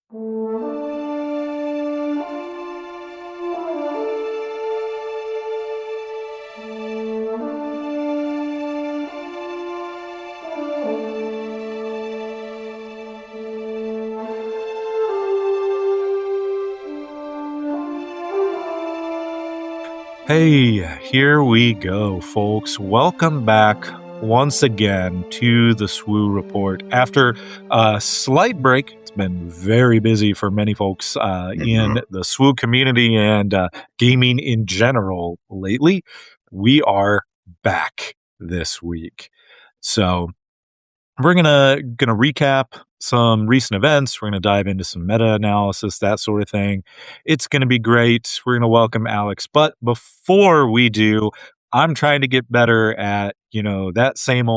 Hey, here we go, folks. Welcome back once again to the SWU Report. After a slight break, it's been very busy for many folks in the SWU community and gaming in general lately. We are back this week. So we're gonna recap some recent events. We're gonna dive into some meta analysis, that sort of thing. It's gonna be great. We're gonna welcome Alex. But before we do, I'm trying to get better at, that same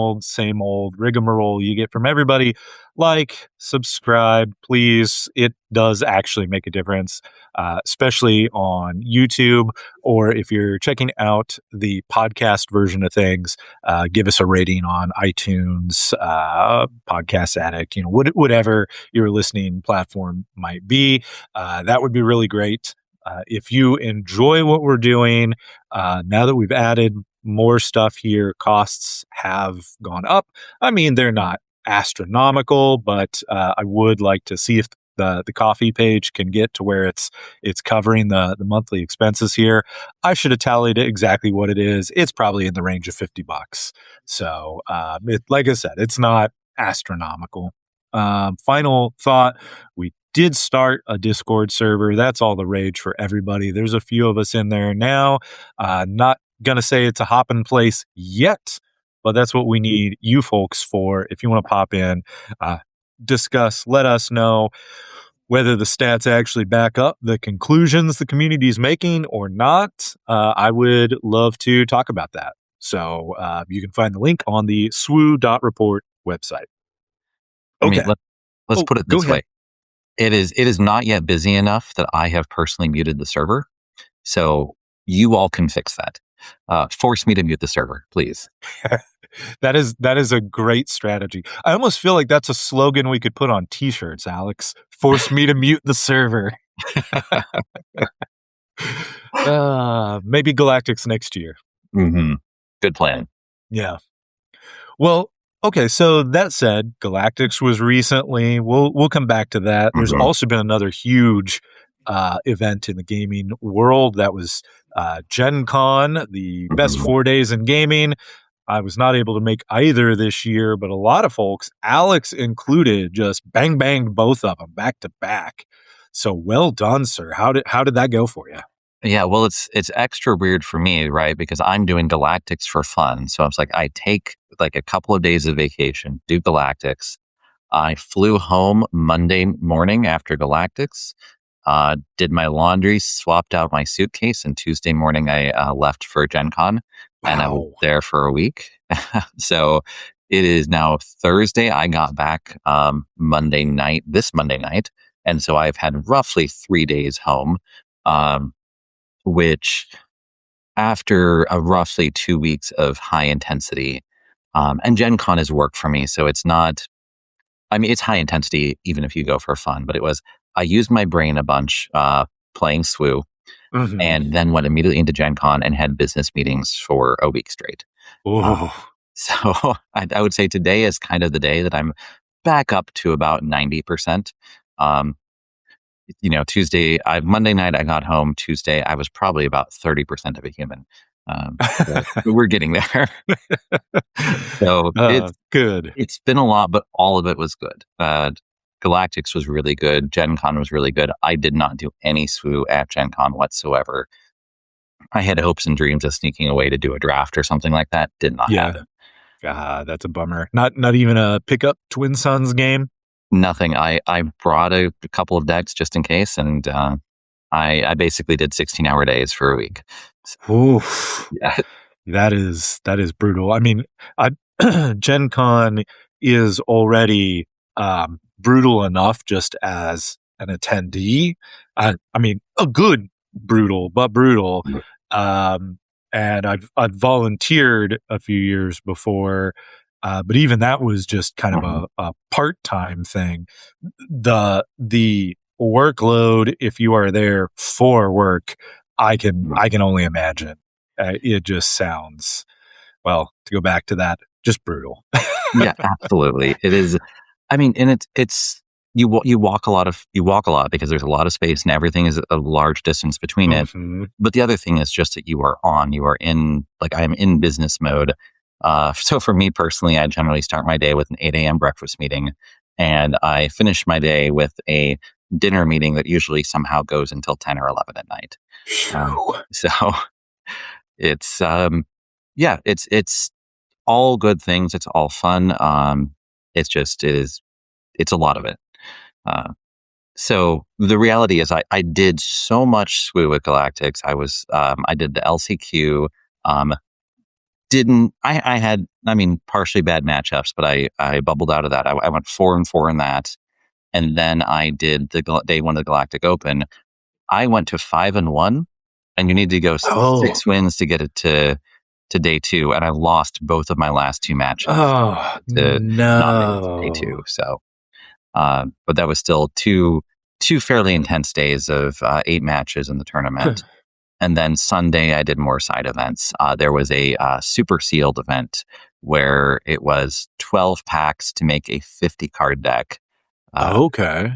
old rigmarole you get from everybody. Like, subscribe, please. It does actually make a difference, especially on YouTube, or if you're checking out the podcast version of things, give us a rating on iTunes, Podcast Addict, whatever your listening platform might be. That would be really great. If you enjoy what we're doing, now that we've added more stuff here, costs have gone up. I mean, they're not astronomical, but I would like to see if the coffee page can get to where it's covering the monthly expenses here. I should have tallied it exactly what it is. It's probably in the range of $50. So, like I said, it's not astronomical. Final thought, we did start a Discord server. That's all the rage for everybody. There's a few of us in there now. Not gonna say it's a hopping place yet, but that's what we need you folks for. If you want to pop in, discuss, let us know whether the stats actually back up the conclusions the community is making or not. I would love to talk about that. So you can find the link on the SWU.report website. Okay. I mean, let's put it this way. It is not yet busy enough that I have personally muted the server. So you all can fix that. Force me to mute the server, please. That is a great strategy. I almost feel like that's a slogan we could put on t-shirts, Alex. Force me to mute the server. Maybe Galactics next year. Mm-hmm. Good plan. Yeah. Well, okay, so that said, Galactics was recently. We'll come back to that. There's also been another huge event in the gaming world. That was Gen Con, the best 4 days in gaming. I was not able to make either this year, but a lot of folks, Alex included, just banged both of them back to back. So well done, sir. How did that go for you? Yeah, well, it's extra weird for me, right? Because I'm doing Galactics for fun. So it's like I take like a couple of days of vacation, do Galactics. I flew home Monday morning after Galactics, did my laundry, swapped out my suitcase, and Tuesday morning I left for Gen Con. Wow. And I was there for a week. So it is now Thursday. I got back Monday night. And so I've had roughly 3 days home, which after roughly 2 weeks of high intensity, and Gen Con has worked for me. So it's not, it's high intensity even if you go for fun, but I used my brain a bunch playing SWU. Mm-hmm. And then went immediately into Gen Con and had business meetings for a week straight. So I would say today is kind of the day that I'm back up to about 90%. Tuesday, Monday night I got home. Tuesday I was probably about 30% of a human. We're getting there. So it's good. It's been a lot, but all of it was good. Galactics was really good. Gen Con was really good. I did not do any SWU at Gen Con whatsoever. I had hopes and dreams of sneaking away to do a draft or something like that. Did not happen. That's a bummer. Not even a pickup Twin Suns game? Nothing. I brought a couple of decks just in case, and I basically did 16-hour days for a week. So, yeah. That is brutal. I mean, Gen Con is already brutal enough just as an attendee. A good brutal, but brutal. And I've volunteered a few years before, but even that was just kind of a part-time thing. The workload, if you are there for work, I can only imagine. It just sounds, well, to go back to that, just brutal. Yeah, absolutely. It is. I mean, and it's you walk a lot because there's a lot of space and everything is a large distance between it. Mhm. But the other thing is just that you are in, like, I am in business mode. So for me personally, I generally start my day with an 8 a.m. breakfast meeting, and I finish my day with a dinner meeting that usually somehow goes until 10 or 11 at night. Phew. So it's yeah, it's all good things. It's all fun. It's a lot of it. Uh, so the reality is I did so much SWU with Galactics. I did the LCQ. Um, didn't I had, I mean, partially bad matchups, but I bubbled out of that. I went 4-4 in that, and then I did the day one of the Galactic Open. I went to 5-1, and you need to go Oh. 6 wins to get it to day two, and I lost both of my last two matches Oh, to not make it to day two. no. So, but that was still two fairly intense days of 8 matches in the tournament. And then Sunday, I did more side events. There was a super sealed event where it was 12 packs to make a 50 card deck. Okay.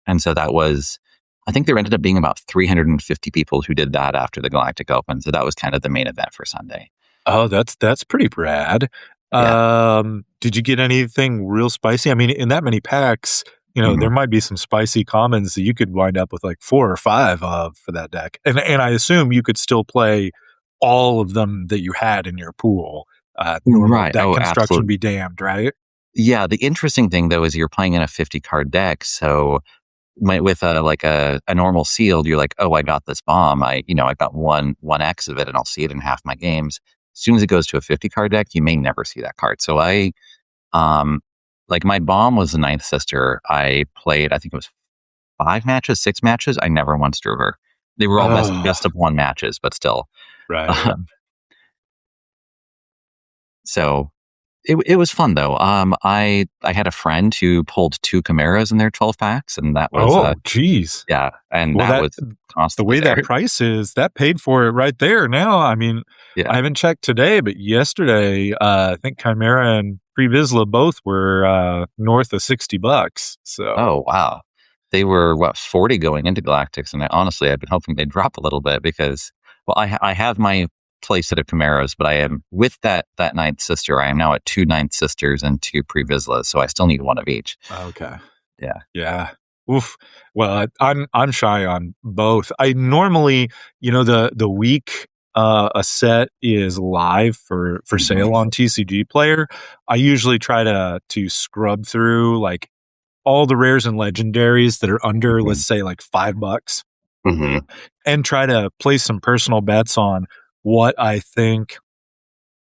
And so that was, I think there ended up being about 350 people who did that after the Galactic Open. So that was kind of the main event for Sunday. Oh, that's pretty rad. Yeah. Did you get anything real spicy? I mean, in that many packs, there might be some spicy commons that you could wind up with like 4 or 5 of for that deck. And I assume you could still play all of them that you had in your pool. Normal Right. deck Oh, construction absolutely. be damned, right? Yeah. The interesting thing, though, is you're playing in a 50 card deck. So with a normal sealed, you're like, oh, I got this bomb. I got one X of it, and I'll see it in half my games. As soon as it goes to a 50 card deck, you may never see that card. So like, my bomb was the ninth sister. I played, I think it was 5 matches, 6 matches. I never once drew her. They were all Oh, best of one matches, but still. right. So it was fun though. I had a friend who pulled 2 Chimeras in their 12 packs, and that was Oh, geez. yeah, and Well, that that was the constantly way that there. price is, that paid for it right there now. I mean, I Yeah. haven't checked today, but yesterday, I think Chimera and Previsla both were north of $60. So, Oh, wow. They were, what, 40 going into Galactics, and honestly, I've been hoping they'd drop a little bit because, well, I have my playset of Chimeras, but I am, with that ninth sister, I am now at 2 ninth sisters and 2 Previslas, so I still need one of each. okay. Yeah. Yeah. Oof. Well, I'm shy on both. I normally, the week a set is live for Mhm. sale on TCG Player, I usually try to scrub through like all the rares and legendaries that are under, let's Mhm. say, like $5, Mhm. and try to place some personal bets on what I think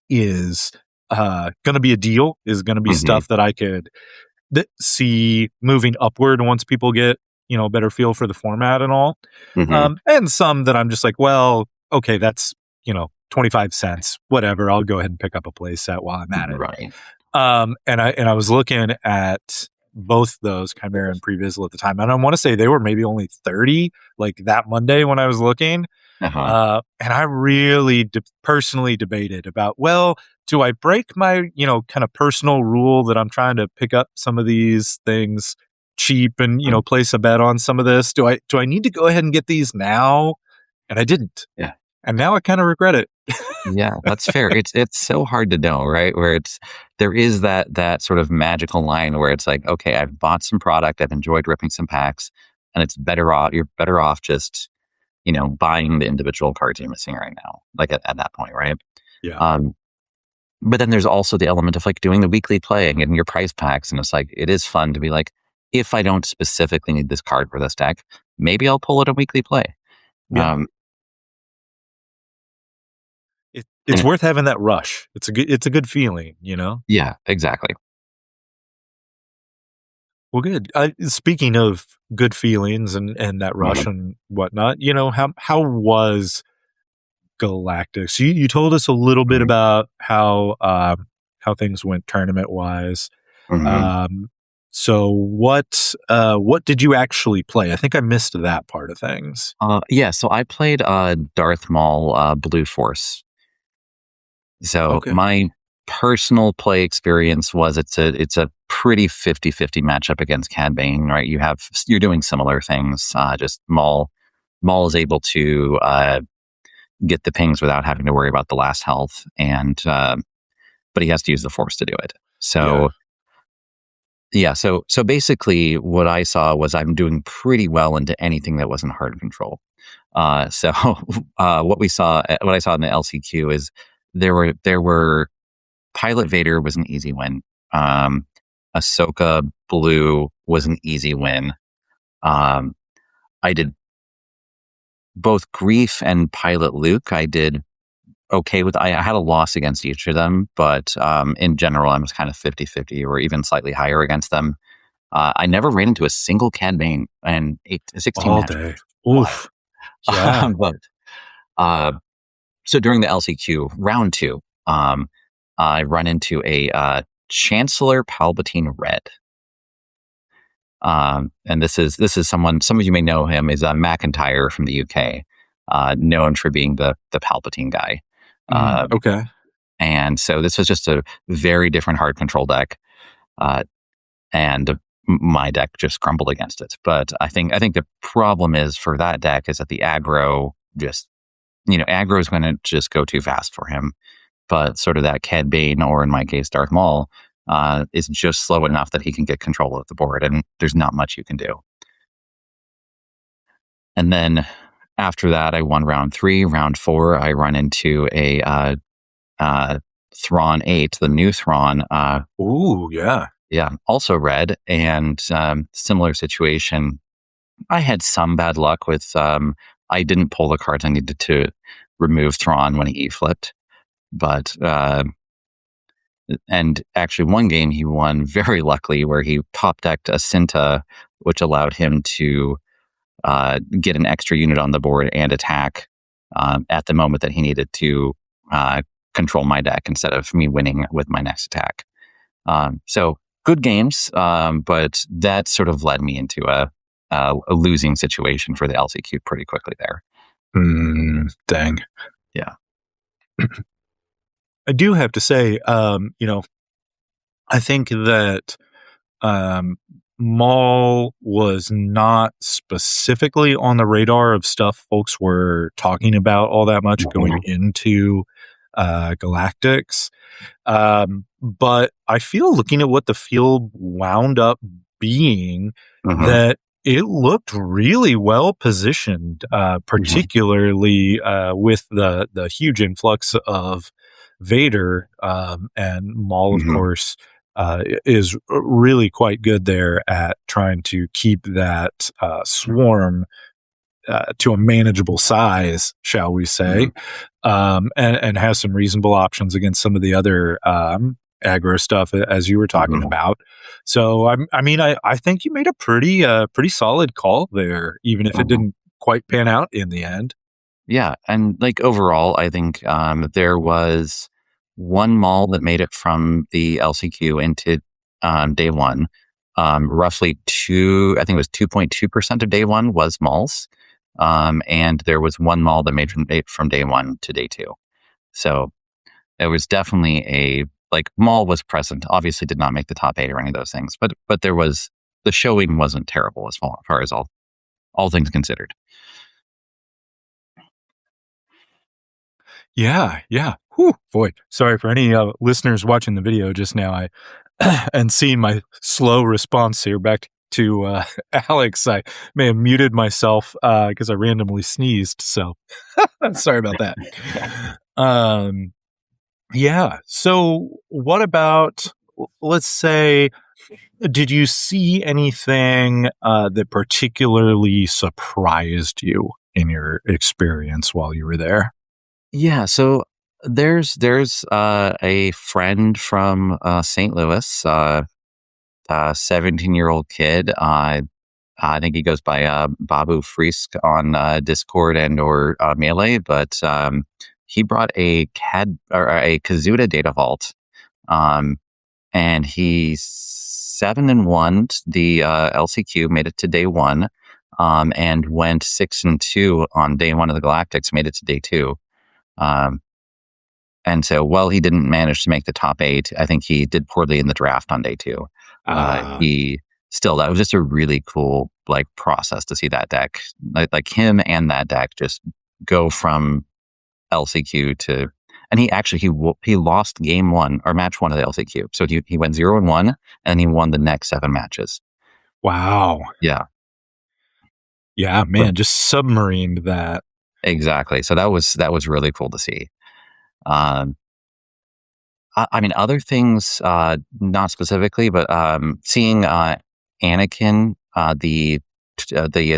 is going to be a deal, is going to be Mhm. stuff that I could see moving upward once people get, a better feel for the format and all. Mhm. And some that I'm just like, well, okay, that's, 25 cents, whatever. I'll go ahead and pick up a play set while I'm at it. Right. And I was looking at both those, Chimera and Previsal, at the time, and I want to say they were maybe only 30, like that Monday when I was looking. Uh-huh. And I really personally debated about, well, do I break my, kind of personal rule that I'm trying to pick up some of these things cheap and, Mm. place a bet on some of this? Do I need to go ahead and get these now? And I didn't. Yeah. And now I kind of regret it. Yeah, that's fair. It's so hard to know, right? Where there is that sort of magical line where it's like, okay, I've bought some product, I've enjoyed ripping some packs, and it's better off. You're better off just buying the individual cards you're missing right now, like at that point, right? Yeah. Um, but then there's also the element of like doing the weekly play and getting your price packs, and it's like it is fun to be like, if I don't specifically need this card for this deck, maybe I'll pull it a weekly play. Yeah. Um, It's and worth having that rush. It's a good feeling. yeah, exactly. Well, good. Speaking of good feelings and that rush Mhm. and whatnot, how was Galactics? You told us a little bit about how things went tournament wise. Mhm. Um, So what did you actually play? I think I missed that part of things. Yeah, so I played Darth Maul Blue Force. So Okay. my personal play experience was it's a pretty 50-50 matchup against Cad Bane, right? You're doing similar things. Just Maul is able to get the pings without having to worry about the last health, and but he has to use the Force to do it. Yeah. So yeah, so basically, what I saw was I'm doing pretty well into anything that wasn't hard control. So what I saw in the LCQ is there were Pilot Vader was an easy win. Ahsoka Blue was an easy win. Um, I did both Grief and Pilot Luke. I did okay with. I had a loss against each of them, but in general, I was kind of 50-50 or even slightly higher against them. I never ran into a single Cad Bane and 16 All matches. day. Wild. Oof. Yeah. But uh, so during the LCQ round 2, I run into a Chancellor Palpatine Red. And this is someone, some of you may know him, is McIntyre from the UK, known for being the Palpatine guy. Okay. And so this was just a very different hard control deck, and my deck just crumbled against it. But I think the problem is for that deck is that the aggro aggro is going to just go too fast for him. But sort of that Cad Bane, or in my case, Darth Maul, is just slow enough that he can get control of the board, and there's not much you can do. And then after that, I won round 3. Round 4, I run into a Thrawn 8, the new Thrawn. Ooh, yeah. Yeah, also red, and similar situation. I had some bad luck with. I didn't pull the cards I needed to remove Thrawn when he E-flipped. But and actually one game he won very luckily where he top decked a Cinta, which allowed him to get an extra unit on the board and attack at the moment that he needed to control my deck instead of me winning with my next attack. So good games, but that sort of led me into a losing situation for the LCQ pretty quickly there. Dang. Yeah. I do have to say, I think that Maul was not specifically on the radar of stuff folks were talking about all that much going into Galactics. But I feel, looking at what the field wound up being, that it looked really well positioned, particularly with the huge influx of Vader, and Maul, of course, is really quite good there at trying to keep that swarm to a manageable size, shall we say, and has some reasonable options against some of the other aggro stuff, as you were talking about. So I think you made a pretty solid call there, even if it didn't quite pan out in the end. Yeah, and like overall, I think there was one Maul that made it from the LCQ into day 1. Roughly I think it was 2.2% of day 1 was Mauls. And there was one Maul that made from day 1 to day 2. So it was definitely Maul was present. Obviously did not make the top 8 or any of those things, but the showing wasn't terrible as far as all things considered. Yeah. Whew, boy. Sorry for any listeners watching the video just now. And seeing my slow response here back to Alex, I may have muted myself because I randomly sneezed. So sorry about that. Yeah. So what about, let's say, did you see anything that particularly surprised you in your experience while you were there? Yeah, so there's a friend from St. Louis, 17-year-old kid. I think he goes by Babu Frisk on Discord and or Melee, but he brought a Kazuda data vault, and he 7-1. The LCQ made it to day one, and went 6-2 on day one of the Galactics. Made it to day two. And so, while he didn't manage to make the top 8, I think he did poorly in the draft on day two. He still, that was just a really cool process to see that deck, like him and that deck just go from LCQ to, and he lost game one or match one of the LCQ. So he went 0-1, and he won the next 7 matches. Wow. Yeah. Yeah, man, just submarined that. Exactly. So that was really cool to see. I mean, other things, not specifically, but seeing Anakin, the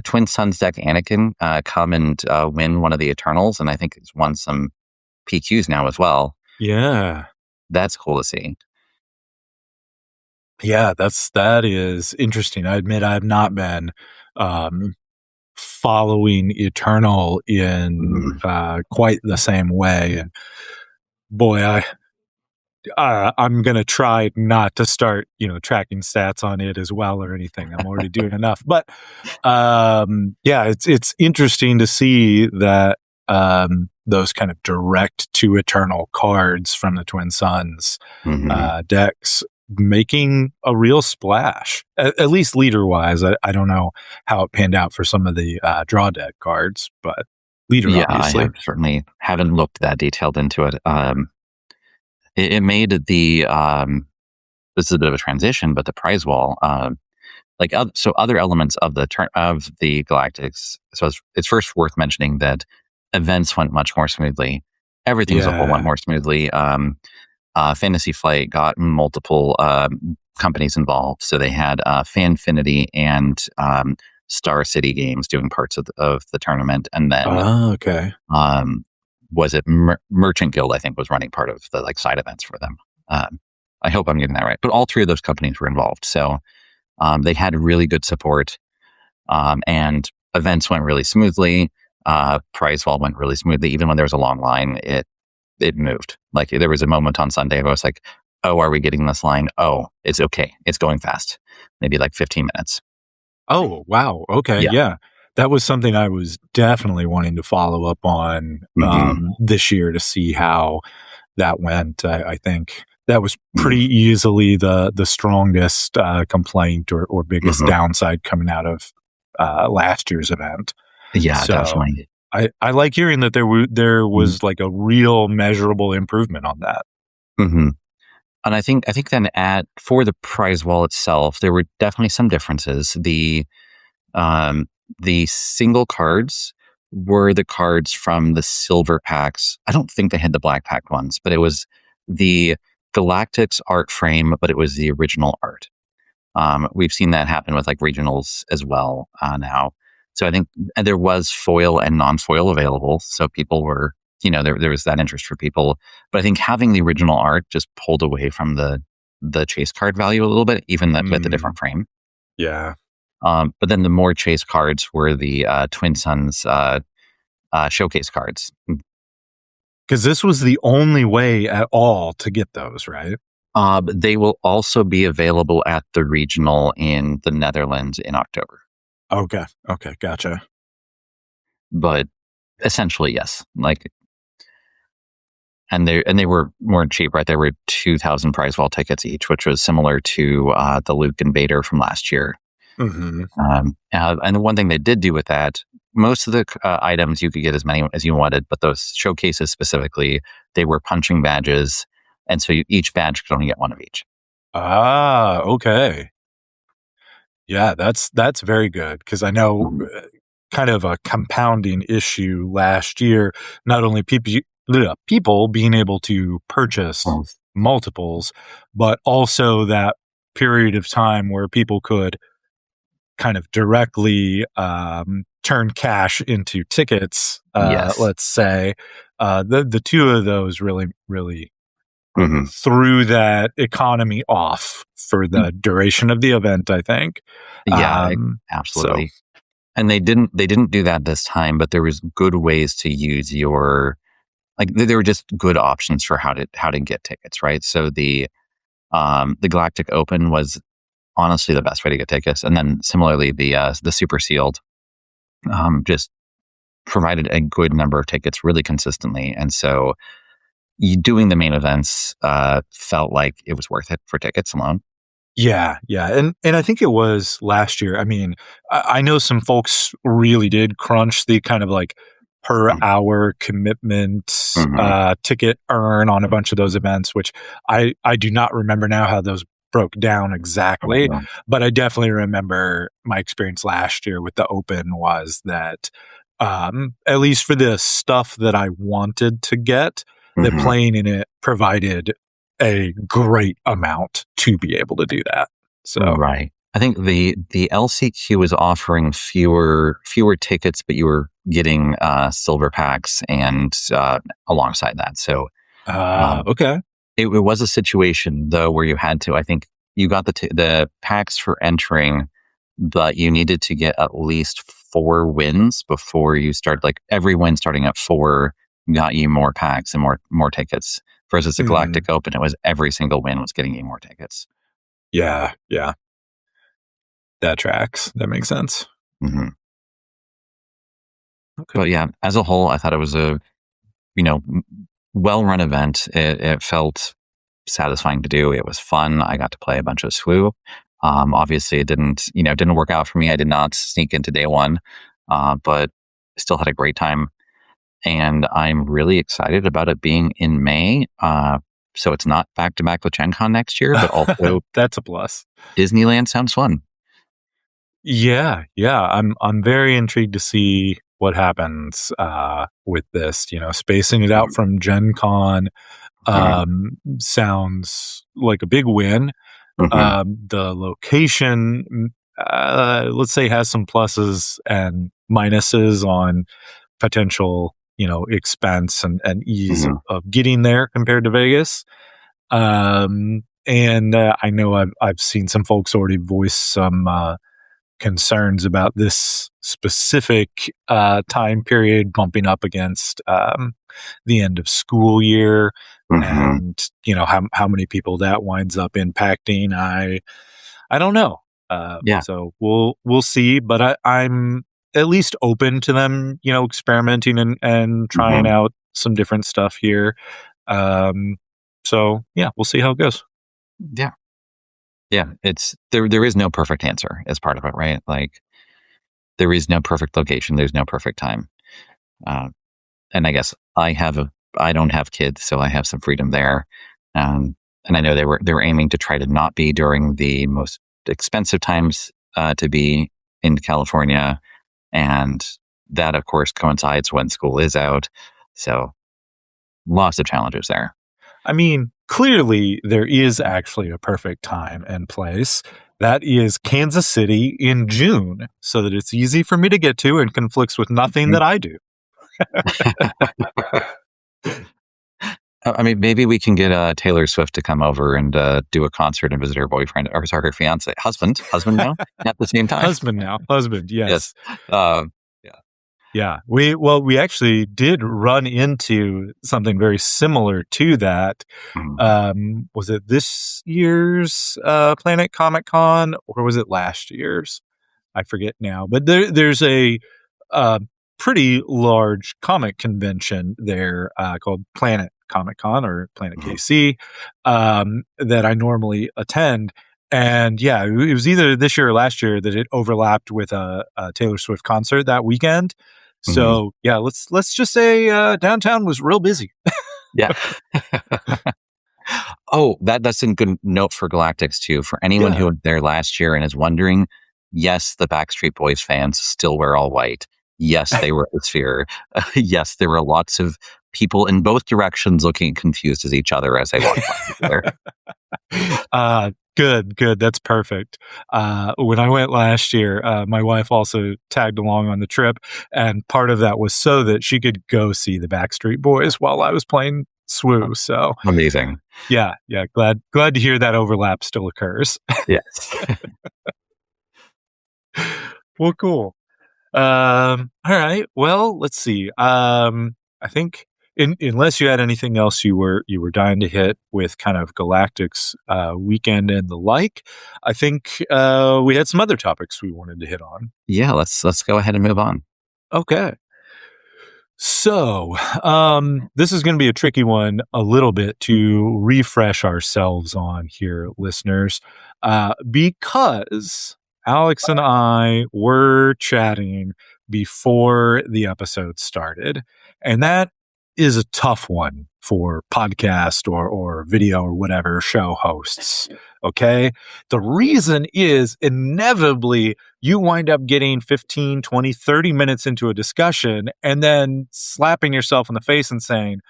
Twin Suns deck Anakin, come and win one of the Eternals, and I think he's won some PQs now as well. Yeah. That's cool to see. Yeah, that is interesting. I admit I've not been following Eternal in quite the same way, and boy, I'm gonna try not to start, tracking stats on it as well or anything. I'm already doing enough, but yeah, it's interesting to see that those kind of direct to Eternal cards from the Twin Suns decks making a real splash, at least leader wise. I don't know how it panned out for some of the draw deck cards, but leader, obviously. I certainly haven't looked that detailed into it. It made the this is a bit of a transition, but the prize wall, so other elements of the Galactics. So it's first worth mentioning that events went much more smoothly. Everything as a whole went more smoothly. Fantasy Flight got multiple companies involved, so they had Fanfinity and Star City Games doing parts of the tournament, and then was it Merchant Guild, I think, was running part of the side events for them. I hope I'm getting that right. But all 3 of those companies were involved. So they had really good support, and events went really smoothly. Prize wall went really smoothly. Even when there was a long line, it moved. There was a moment on Sunday where I was like, oh, are we getting this line? Oh, it's okay. It's going fast. Maybe 15 minutes. Oh, wow. Okay. Yeah. That was something I was definitely wanting to follow up on this year to see how that went. I think that was pretty easily the strongest complaint or biggest downside coming out of last year's event. Yeah, so definitely. I like hearing that there was a real measurable improvement on that. And I think then for the prize wall itself, there were definitely some differences. The single cards were the cards from the silver packs. I don't think they had the black pack ones, but it was the Galactics art frame, but it was the original art. We've seen that happen with regionals as well now. So I think there was foil and non-foil available. So people were, there was that interest for people. But I think having the original art just pulled away from the chase card value a little bit, even with the different frame. Yeah. But then the more chase cards were the Twin Suns showcase cards. Because this was the only way at all to get those, right? They will also be available at the regional in the Netherlands in October. Okay, gotcha. But essentially, yes. And they were more cheap, right? There were 2,000 prize wall tickets each, which was similar to the Luke and Vader from last year. And the one thing they did do with that, most of the items you could get as many as you wanted, but those showcases specifically, they were punching badges, and so each badge could only get one of each. Ah, okay. Yeah, that's very good, because I know kind of a compounding issue last year. Not only people being able to purchase multiples, but also that period of time where people could kind of directly turn cash into tickets. Let's say the 2 of those really threw that economy off for the duration of the event, I think. Yeah, absolutely. So. And they didn't do that this time, but there was good ways to use your, there were just good options for how to get tickets, right? So the Galactic Open was honestly the best way to get tickets. And then similarly, the super sealed just provided a good number of tickets really consistently. And so doing the main events felt like it was worth it for tickets alone. Yeah, and I think it was last year. I mean, I know some folks really did crunch the kind of like per hour commitment ticket earn on a bunch of those events, which I do not remember now how those broke down exactly, but I definitely remember my experience last year with the Open was that at least for the stuff that I wanted to get, that playing in it provided a great amount to be able to do that. So right. I think the LCQ was offering fewer tickets, but you were getting silver packs and alongside that. So okay. It was a situation though where you had to. I think you got the packs for entering, but you needed to get at least 4 wins before you start. Like every win starting at 4 got you more packs and more tickets. Versus the Galactic Open, it was every single win was getting you more tickets. Yeah. That tracks. That makes sense. Okay. But yeah, as a whole, I thought it was a well-run event. It felt satisfying to do. It was fun. I got to play a bunch of SWU. Obviously, it didn't work out for me. I did not sneak into day one, but still had a great time. And I'm really excited about it being in May. So it's not back-to-back with Gen Con next year, but also that's a plus. Disneyland sounds fun. Yeah. I'm very intrigued to see what happens with this. Spacing it out from Gen Con sounds like a big win. The location, let's say, has some pluses and minuses on potential, expense and ease of getting there compared to Vegas. And I know I've seen some folks already voice some concerns about this specific time period bumping up against the end of school year, and how many people that winds up impacting. I don't know. So we'll see, but I'm at least open to them, experimenting and trying out some different stuff here. So yeah, we'll see how it goes. Yeah, it's there is no perfect answer as part of it, right? Like there is no perfect location, there's no perfect time. And I guess I don't have kids, so I have some freedom there. And I know they were aiming to try to not be during the most expensive times to be in California, and that of course coincides when school is out. So lots of challenges there. I mean, clearly there is actually a perfect time and place. That is Kansas City in June, so that it's easy for me to get to and conflicts with nothing that I do. I mean, maybe we can get Taylor Swift to come over and do a concert and visit her boyfriend, or sorry, her fiance, husband now at the same time. Husband, yes. Yeah. We actually did run into something very similar to that. Was it this year's Planet Comic Con or was it last year's? I forget now. But there's a pretty large comic convention there called Planet Comic Con or Planet KC that I normally attend. And yeah, it was either this year or last year that it overlapped with a Taylor Swift concert that weekend. So yeah, let's just say downtown was real busy. Yeah. Oh, that's a good note for Galactics too. For anyone who was there last year and is wondering, yes, the Backstreet Boys fans still wear all white. Yes, they were the sphere. Yes, there were lots of people in both directions looking confused as each other as they walked by there. Good. That's perfect. When I went last year, my wife also tagged along on the trip, and part of that was so that she could go see the Backstreet Boys while I was playing SWU. So amazing. Yeah. Glad to hear that overlap still occurs. Yes. Well, cool. All right. Well, let's see. I think unless you had anything else you were dying to hit with kind of Galactics weekend and the like, I think we had some other topics we wanted to hit on. Yeah, let's go ahead and move on. Okay. So, this is going to be a tricky one a little bit to refresh ourselves on here, listeners, because Alex and I were chatting before the episode started, and that is a tough one for podcast or video or whatever show hosts. Okay. The reason is inevitably you wind up getting 15, 20, 30 minutes into a discussion and then slapping yourself in the face and saying,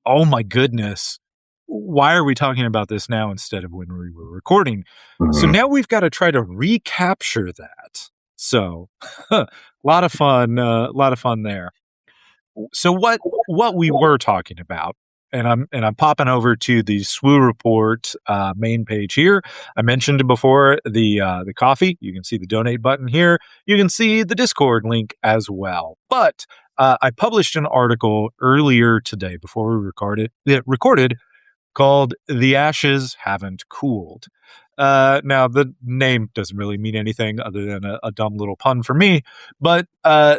oh my goodness, why are we talking about this now instead of when we were recording? So now we've got to try to recapture that. So a lot of fun there. So what we were talking about, and I'm popping over to the SWU report main page here. I mentioned before the coffee. You can see the donate button here. You can see the Discord link as well. But I published an article earlier today before we recorded called "The Ashes Haven't Cooled." Now, the name doesn't really mean anything other than a dumb little pun for me, but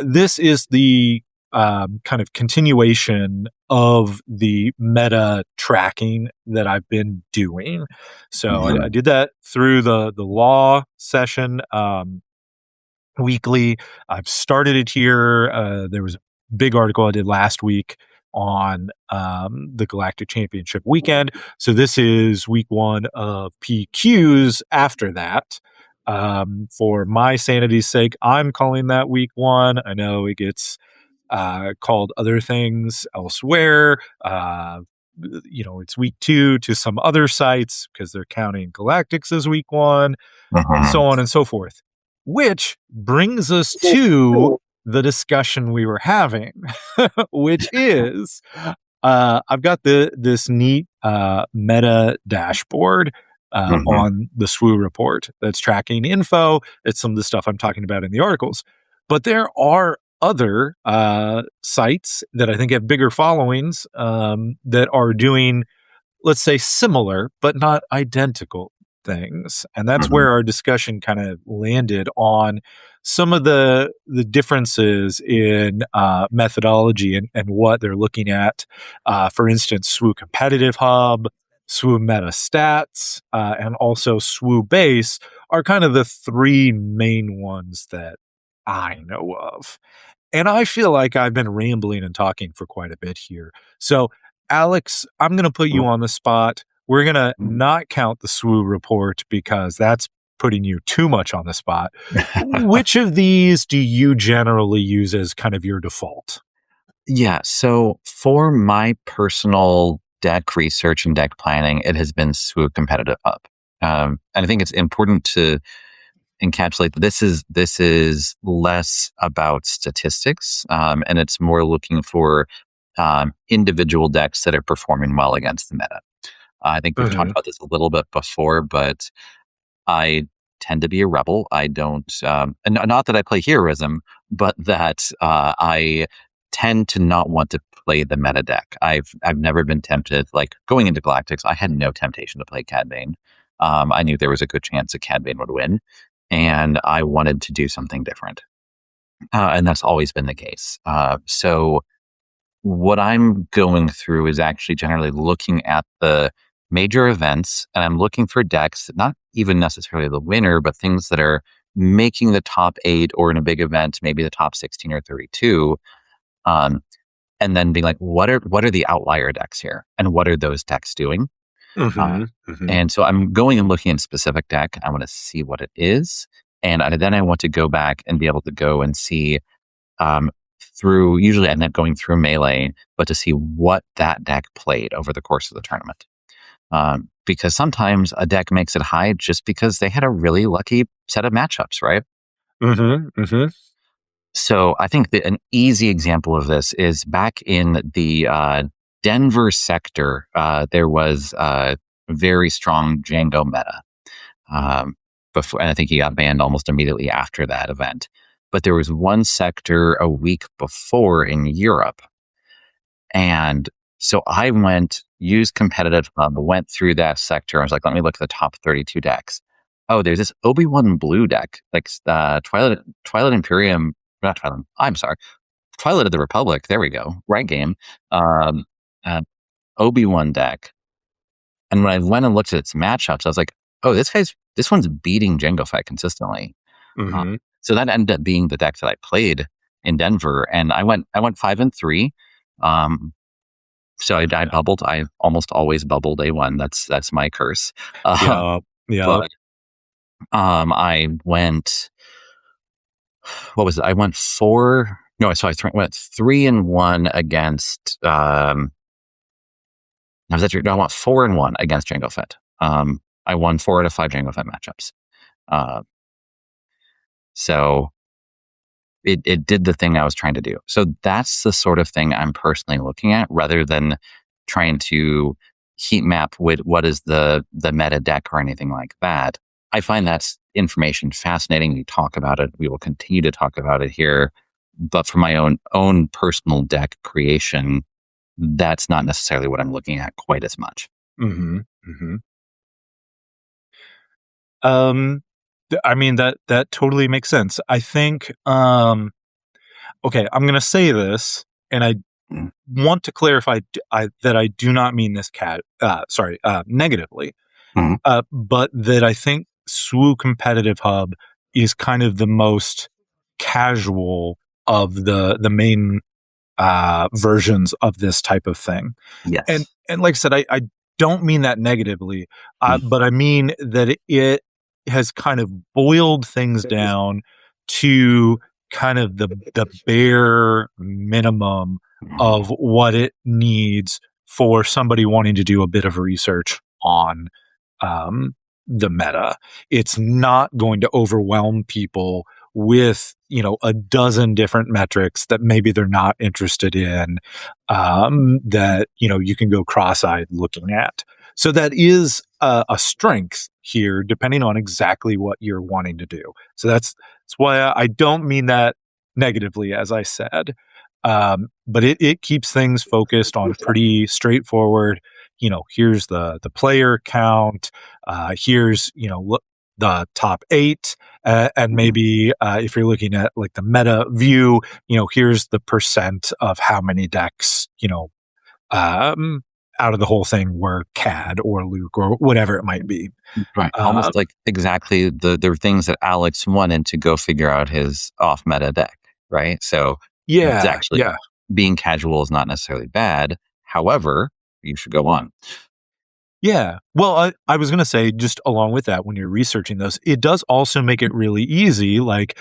this is the kind of continuation of the meta tracking that I've been doing. So I did that through the law session weekly. I've started it here. There was a big article I did last week on the Galactic Championship weekend. So this is week one of PQs after that. For my sanity's sake, I'm calling that week one. I know it gets called other things elsewhere. It's week two to some other sites because they're counting Galactics as week one, so on and so forth. Which brings us to the discussion we were having, which is I've got this neat meta dashboard on the SWU report that's tracking info. It's some of the stuff I'm talking about in the articles. But there are other sites that I think have bigger followings that are doing, let's say, similar but not identical things. And that's where our discussion kind of landed on some of the differences in methodology and what they're looking at. For instance, SWU Competitive Hub, SWU Meta Stats, and also SWU Base are kind of the three main ones that I know of. And I feel like I've been rambling and talking for quite a bit here. So, Alex, I'm going to put you on the spot. We're going to not count the SWU report because that's putting you too much on the spot. Which of these do you generally use as kind of your default? Yeah. So for my personal deck research and deck planning, it has been SWU Competitive Hub. And I think it's important to encapsulate that this is less about statistics, and it's more looking for individual decks that are performing well against the meta. I think we've talked about this a little bit before, but I tend to be a rebel. I don't, and not that I play heroism, but that I tend to not want to play the meta deck. I've never been tempted. Like going into Galactics, I had no temptation to play Cad Bane. I knew there was a good chance that Cad Bane would win, and I wanted to do something different. And that's always been the case. So what I'm going through is actually generally looking at the major events, and I'm looking for decks, not even necessarily the winner, but things that are making the top 8 or in a big event, maybe the top 16 or 32. And then being like, what are the outlier decks here? And what are those decks doing? And so I'm going and looking at a specific deck. I want to see what it is. And then I want to go back and be able to go and see through, usually I end up going through Melee, but to see what that deck played over the course of the tournament. Because sometimes a deck makes it high just because they had a really lucky set of matchups, right? So I think that an easy example of this is back in the Denver sector, there was a very strong Django meta. Before, and I think he got banned almost immediately after that event. But there was one sector a week before in Europe And so I used Competitive Hub, went through that sector. I was like, let me look at the top 32 decks. Oh, there's this Obi-Wan blue deck, like Twilight Imperium, not Twilight, I'm sorry, Twilight of the Republic. There we go. Right game. Um, uh, Obi-Wan deck. And when I went and looked at its matchups, I was like, oh, this one's beating Jango Fett consistently. Mm-hmm. So that ended up being the deck that I played in Denver, and I went 5-3. So I bubbled. I almost always bubbled A1. That's my curse. Yeah. But I went. What was it? I went 4. No, so I went 3-1 against. I went 4-1 against Jango Fett. I won 4 out of 5 Jango Fett matchups. So it did the thing I was trying to do. So that's the sort of thing I'm personally looking at, rather than trying to heat map with what is the meta deck or anything like that. I find that information fascinating. We talk about it. We will continue to talk about it here. But for my own personal deck creation, that's not necessarily what I'm looking at quite as much. Mm-hmm. Mm-hmm. I mean, that totally makes sense. I think, okay, I'm going to say this, and I want to clarify that I do not mean this negatively, but that I think SWU Competitive Hub is kind of the most casual of the main versions of this type of thing. Yes. And like I said, I don't mean that negatively, but I mean that it has kind of boiled things down to kind of the bare minimum of what it needs for somebody wanting to do a bit of research on the meta. It's not going to overwhelm people with, a dozen different metrics that maybe they're not interested in, that, you can go cross-eyed looking at. So that is a strength here, depending on exactly what you're wanting to do. So that's why I don't mean that negatively, as I said. But it keeps things focused on pretty straightforward. Here's the player count. Here's, the top 8. And maybe if you're looking at like the meta view, here's the percent of how many decks, out of the whole thing were Cad or Luke or whatever it might be. Right. Almost like exactly the things that Alex wanted to go figure out his off meta deck. Right. So it's actually being casual is not necessarily bad. However, you should go on. Yeah. Well, I was going to say, just along with that, when you're researching those, it does also make it really easy. Like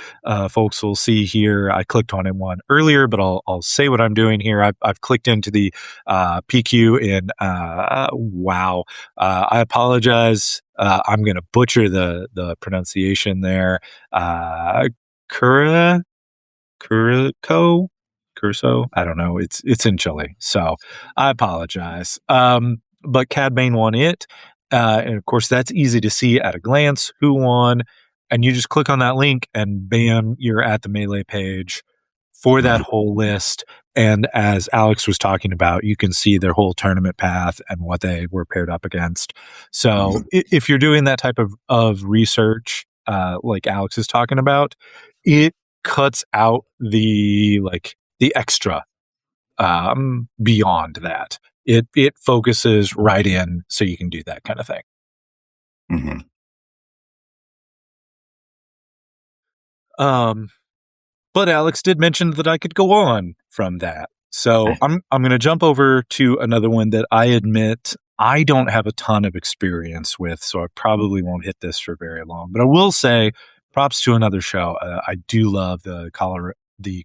folks will see here, I clicked on it one earlier, but I'll say what I'm doing here. I've clicked into the PQ in WoW. I apologize. I'm going to butcher the pronunciation there. Curso? I don't know. It's in Chile, so I apologize. But Cad Bane won it. And of course, that's easy to see at a glance who won. And you just click on that link and bam, you're at the Melee page for that whole list. And as Alex was talking about, you can see their whole tournament path and what they were paired up against. So if you're doing that type of research, like Alex is talking about, it cuts out the extra beyond that. It focuses right in so you can do that kind of thing. Mm-hmm. But Alex did mention that I could go on from that. So I'm going to jump over to another one that I admit I don't have a ton of experience with, so I probably won't hit this for very long. But I will say props to another show. I do love the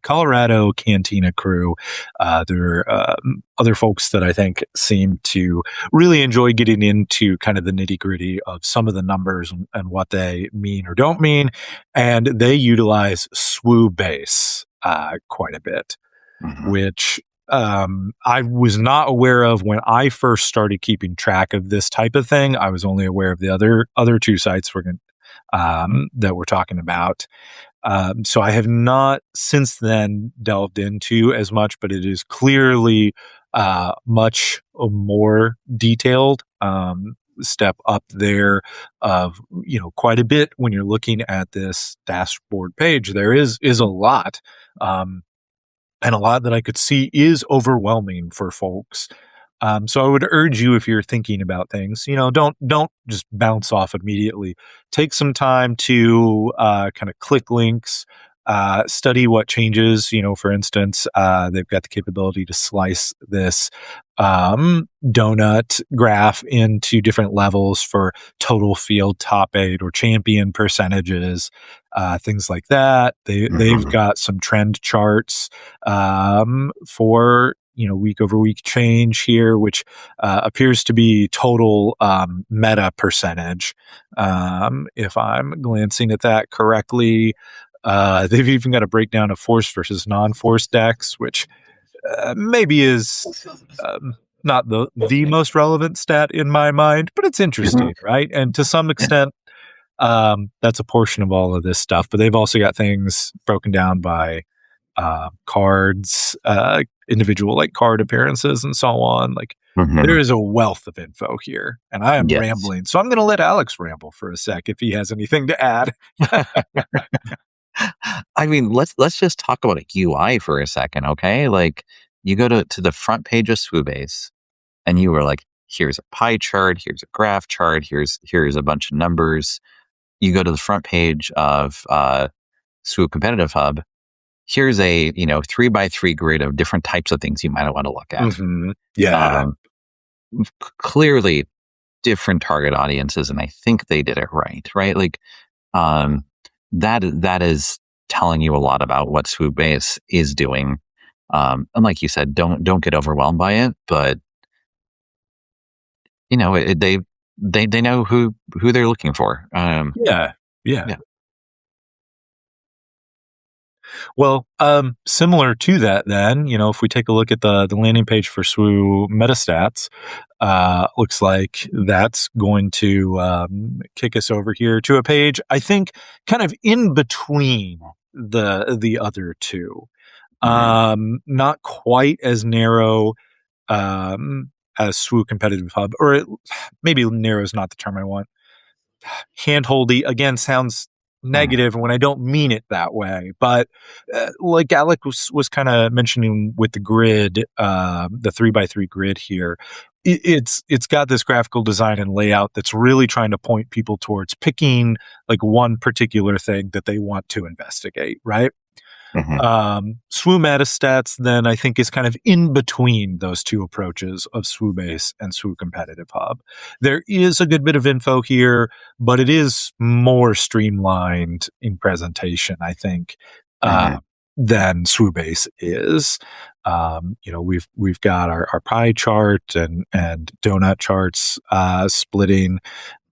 Colorado Cantina crew. There are other folks that I think seem to really enjoy getting into kind of the nitty gritty of some of the numbers and what they mean or don't mean. And they utilize SWU Base quite a bit, which I was not aware of when I first started keeping track of this type of thing. I was only aware of the other two sites that we're talking about. So I have not since then delved into as much, but it is clearly much more detailed. Step up there of quite a bit when you're looking at this dashboard page. There is a lot, and a lot that I could see is overwhelming for folks. So I would urge you, if you're thinking about things, don't just bounce off immediately. Take some time to kind of click links, study what changes. For instance, they've got the capability to slice this donut graph into different levels for total field top 8 or champion percentages, things like that. They've got some trend charts for week over week change here, which appears to be total meta percentage. If I'm glancing at that correctly, they've even got a breakdown of force versus non-force decks, which maybe is not the most relevant stat in my mind, but it's interesting, right? And to some extent, that's a portion of all of this stuff. But they've also got things broken down by cards, individual card appearances, and so on. There is a wealth of info here, and I am rambling, so I'm going to let Alex ramble for a sec if he has anything to add. I mean, let's just talk about a UI for a second, okay? You go to the front page of SWU Base, and you were like, here's a pie chart, here's a graph chart, here's a bunch of numbers. You go to the front page of SWU Competitive Hub. Here's a 3x3 grid of different types of things you might want to look at. Yeah, clearly different target audiences, and I think they did it right? That is telling you a lot about what SWU Base is doing. And like you said, don't get overwhelmed by it, but they know who they're looking for. Yeah. Well, similar to that, then, if we take a look at the landing page for SWU Meta Stats, looks like that's going to kick us over here to a page, I think, kind of in between the other two. Not quite as narrow as SWU Competitive Hub, or maybe narrow is not the term I want. Handholdy, again, sounds negative when I don't mean it that way, but like Alex was kind of mentioning with the grid, the 3x3 grid here, it's got this graphical design and layout that's really trying to point people towards picking one particular thing that they want to investigate, right? SWU Meta Stats, then, I think, is kind of in between those two approaches of SWU Base and SWU Competitive Hub. There is a good bit of info here, but it is more streamlined in presentation, I think, than SWU Base is. We've got our pie chart and donut charts splitting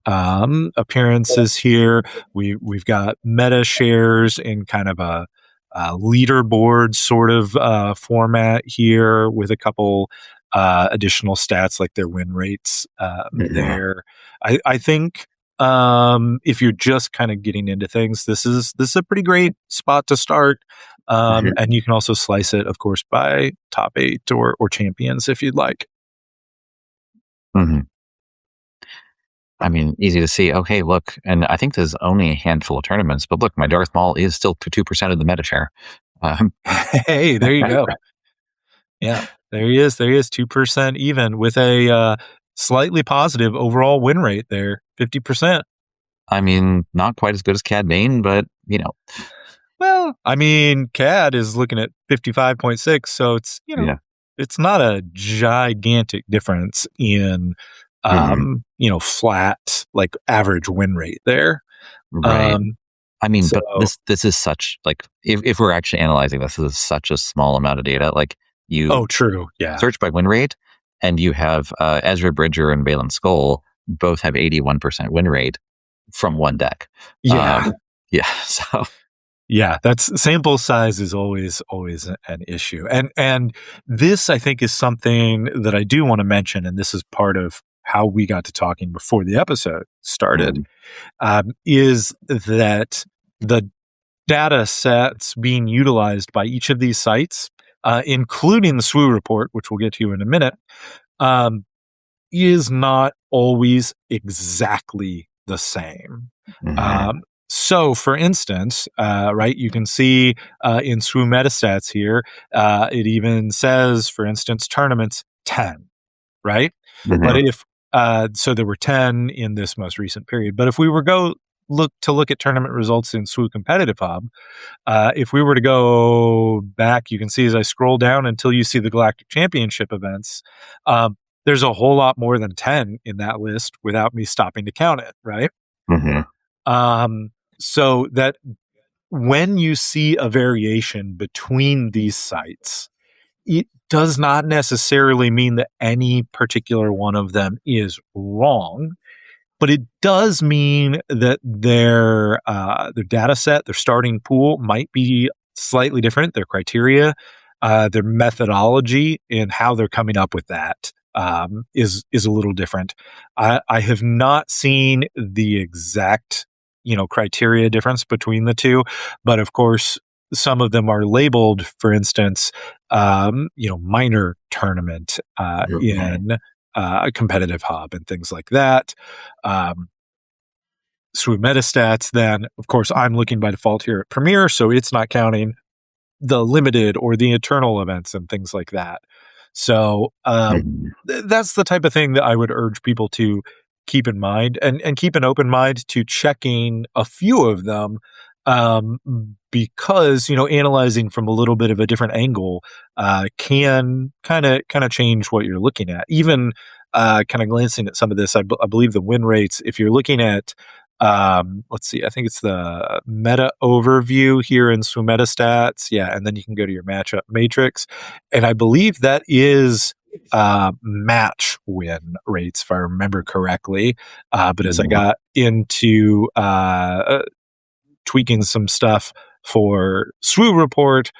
appearances here. We've got meta shares in kind of a leaderboard sort of format here, with a couple additional stats like their win rates there. I think if you're just kind of getting into things, this is a pretty great spot to start. And you can also slice it, of course, by top 8 or champions if you'd like. I mean, easy to see. Okay, look, and I think there's only a handful of tournaments, but look, my Darth Maul is still 2% of the meta share. Hey, there you go. Yeah, there he is. 2% even, with a slightly positive overall win rate there, 50%. I mean, not quite as good as Cad Bane, but Well, I mean, Cad is looking at 55.6, so it's it's not a gigantic difference in flat average win rate there. Right. I mean, but this is such if we're actually analyzing this is such a small amount of data. True, yeah. Search by win rate, and you have Ezra Bridger and Balin Skull both have 81% win rate from one deck. Yeah, So. Yeah, that's sample size is always an issue. And this, I think, is something that I do want to mention, and this is part of how we got to talking before the episode started, is that the data sets being utilized by each of these sites including the SWU report, which we'll get to in a minute, is not always exactly the same. So, for instance, right, you can see in SWU Meta Stats here, it even says, for instance, tournaments 10, right? But if so, there were 10 in this most recent period. But if we were look at tournament results in SWU Competitive Hub, if we were to go back, you can see as I scroll down until you see the Galactic Championship events, there's a whole lot more than 10 in that list without me stopping to count it, right? So that when you see a variation between these sites, it does not necessarily mean that any particular one of them is wrong, but it does mean that their data set, their starting pool might be slightly different. Their criteria, their methodology in how they're coming up with that is a little different. I have not seen the exact criteria difference between the two, but of course some of them are labeled, for instance, minor tournament in a competitive hub and things like that. SWU Meta Stats, then of course I'm looking by default here at Premiere, so it's not counting the limited or the eternal events and things like that. So that's the type of thing that I would urge people to keep in mind and keep an open mind to checking a few of them, because analyzing from a little bit of a different angle can kind of change what you're looking at. Even kind of glancing at some of this, I believe the win rates, if you're looking at let's see, I think it's the meta overview here in SWU Meta Stats. Yeah, and then you can go to your matchup matrix. And I believe that is match win rates, if I remember correctly. But as I got into tweaking some stuff for SWU report,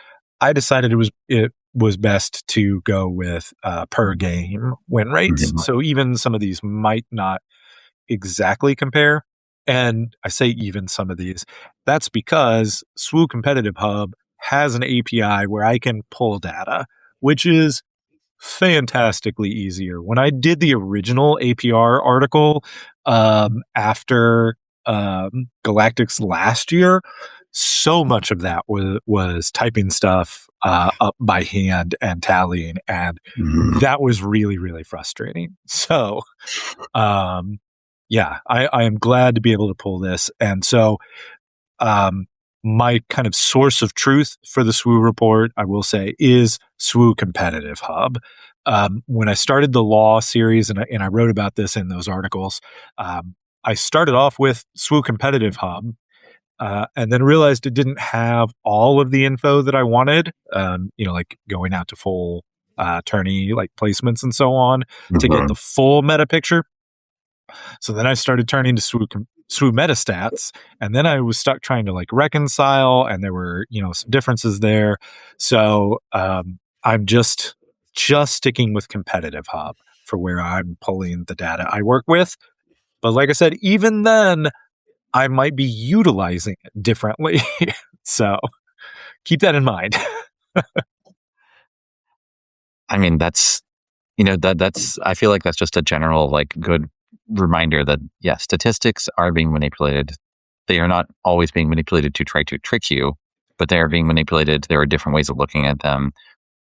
I decided it was best to go with per game win rates. So even some of these might not exactly compare. And I say even some of these, that's because SWU Competitive Hub has an API where I can pull data, which is fantastically easier. When I did the original APR article after Galactics last year, so much of that was typing stuff up by hand and tallying, and that was really, really frustrating. So yeah, I am glad to be able to pull this. And so my kind of source of truth for the SWU report, I will say, is SWU Competitive Hub. When I started the law series, and I wrote about this in those articles, I started off with SWU Competitive Hub, and then realized it didn't have all of the info that I wanted, like going out to full tourney, like placements and so on, to get the full meta picture. So then I started turning to SWU Meta Stats, and then I was stuck trying to reconcile, and there were some differences there. So I'm just sticking with Competitive Hub for where I'm pulling the data I work with. But like I said, even then, I might be utilizing it differently. So keep that in mind. I mean, that's I feel like that's just a general good reminder that yes, statistics are being manipulated. They are not always being manipulated to try to trick you, but they are being manipulated. There are different ways of looking at them.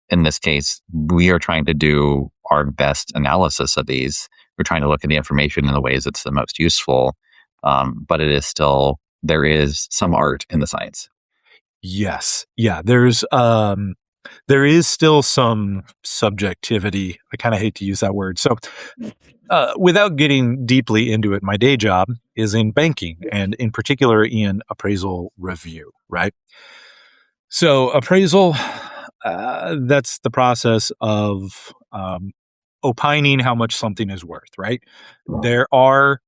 In this case, we are trying to do our best analysis of these. We're trying to look at the information in the ways that's the most useful. But there is some art in the science. Yes. Yeah. There is still some subjectivity. I kind of hate to use that word. So without getting deeply into it, my day job is in banking, and in particular in appraisal review, right? So appraisal, that's the process of opining how much something is worth, right? There are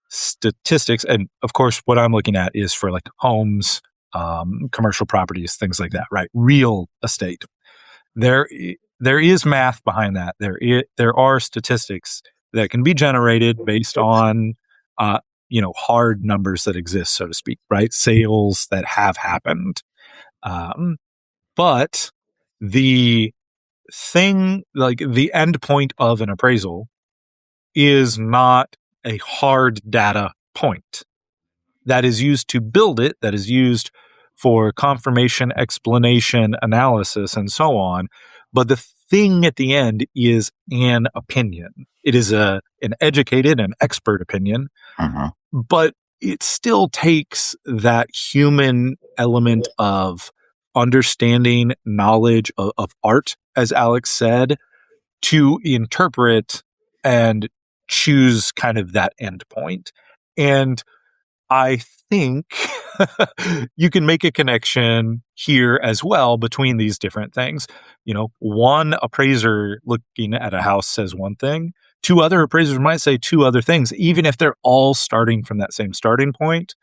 statistics, and of course what I'm looking at is for homes, commercial properties, things like that, right? Real estate. There is math behind that. There are statistics that can be generated based on hard numbers that exist, so to speak, right? Sales that have happened. But the thing, like the end point of an appraisal, is not a hard data point that is used to build it, that is used for confirmation, explanation, analysis, and so on. But the thing at the end is an opinion. It is an educated and expert opinion, but it still takes that human element of understanding, knowledge of art, as Alex said, to interpret and choose kind of that end point. And I think you can make a connection here as well between these different things. You know, one appraiser looking at a house says one thing, two other appraisers might say two other things, even if they're all starting from that same starting point.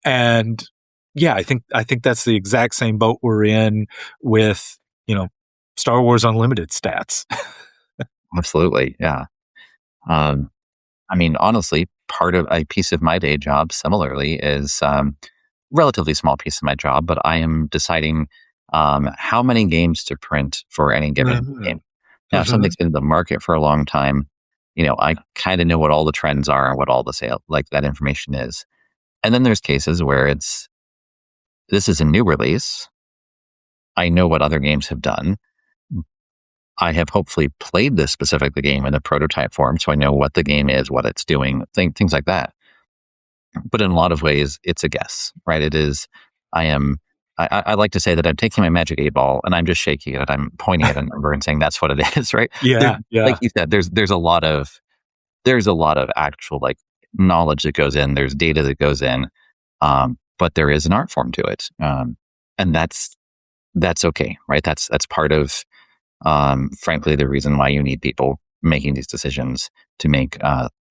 And yeah, I think that's the exact same boat we're in with, you know, Star Wars Unlimited stats. Absolutely. Yeah. I mean, honestly, part of a piece of my day job similarly is relatively small piece of my job, but I am deciding how many games to print for any given game. Now, if something's been in the market for a long time, you know, I kind of know what all the trends are and what all the sale, like that information is. And then there's cases where this is a new release. I know what other games have done. I have hopefully played this specific game in the prototype form, so I know what the game is, what it's doing, things like that. But in a lot of ways, it's a guess, right? It is. I like to say that I'm taking my magic 8-ball and I'm just shaking it. I'm pointing at a number and saying that's what it is, right? Yeah. Like you said, there's a lot of actual like knowledge that goes in. There's data that goes in, but there is an art form to it, and that's okay, right? That's part of. Frankly, the reason why you need people making these decisions to make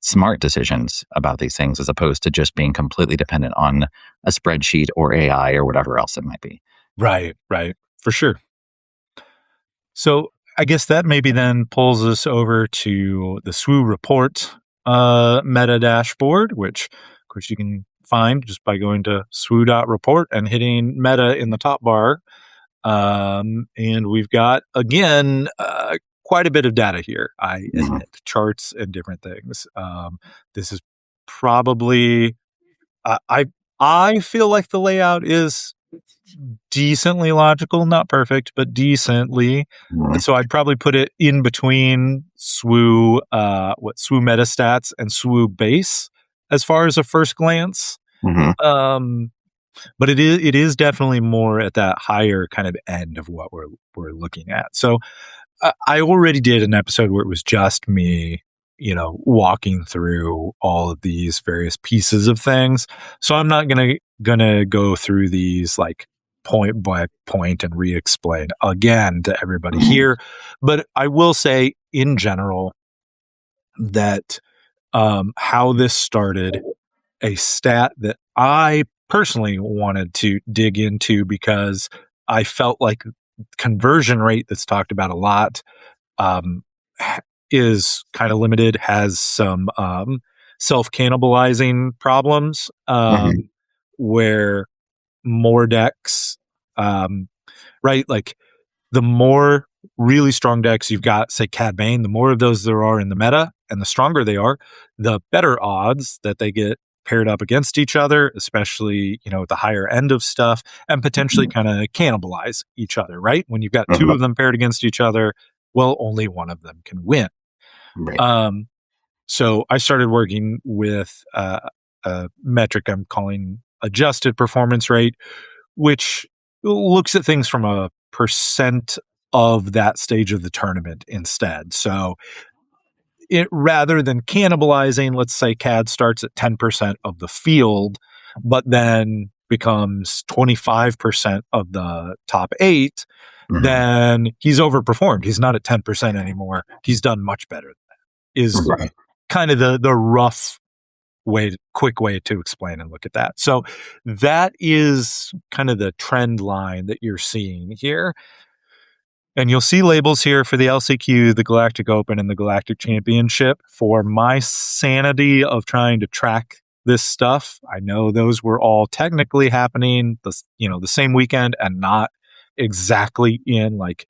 smart decisions about these things, as opposed to just being completely dependent on a spreadsheet or AI or whatever else it might be. Right, for sure. So I guess that maybe then pulls us over to the SWU report meta dashboard, which of course you can find just by going to SWU.report and hitting meta in the top bar. And we've got, again, quite a bit of data here, I admit, charts and different things. This is probably, I feel like the layout is decently logical, not perfect, but decently. And so I'd probably put it in between SWU Meta Stats and SWU Base as far as a first glance. But it is definitely more at that higher kind of end of what we're looking at. So I already did an episode where it was just me, you know, walking through all of these various pieces of things. So I'm not gonna go through these like point by point and re-explain again to everybody here. But I will say in general that how this started, a stat that I personally wanted to dig into because I felt like conversion rate that's talked about a lot is kind of limited, has some self-cannibalizing problems where more decks, right? Like the more really strong decks you've got, say Cad Bane, the more of those there are in the meta and the stronger they are, the better odds that they get paired up against each other, especially, you know, at the higher end of stuff, and potentially kind of cannibalize each other, right? When you've got two of them paired against each other, well, only one of them can win. Right. So I started working with a metric I'm calling adjusted performance rate, which looks at things from a percent of that stage of the tournament instead. So it, rather than cannibalizing, let's say CAD starts at 10% of the field, but then becomes 25% of the top 8, then he's overperformed. He's not at 10% anymore. He's done much better than that, is kind of the rough way, quick way to explain and look at that. So that is kind of the trend line that you're seeing here. And you'll see labels here for the LCQ, the Galactic Open, and the Galactic Championship. For my sanity of trying to track this stuff, I know those were all technically happening the same weekend and not exactly in like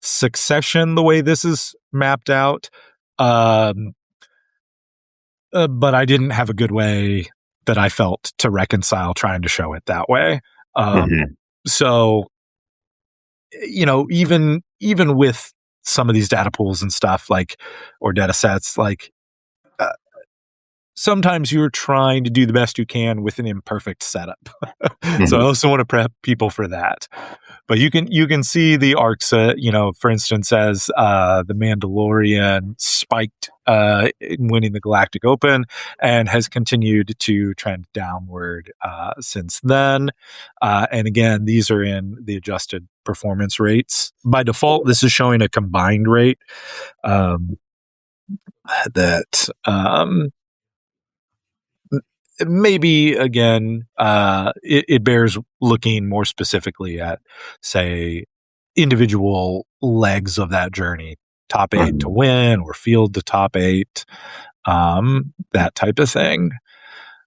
succession the way this is mapped out. But I didn't have a good way that I felt to reconcile trying to show it that way. So, even with some of these data pools and stuff or data sets, uh, sometimes you're trying to do the best you can with an imperfect setup. So I also want to prep people for that. But you can see the arcs, for instance, as the Mandalorian spiked in winning the Galactic Open and has continued to trend downward since then. And again, these are in the adjusted performance rates. By default, this is showing a combined rate that maybe again, it bears looking more specifically at, say, individual legs of that journey, top 8 to win or field to top 8, that type of thing.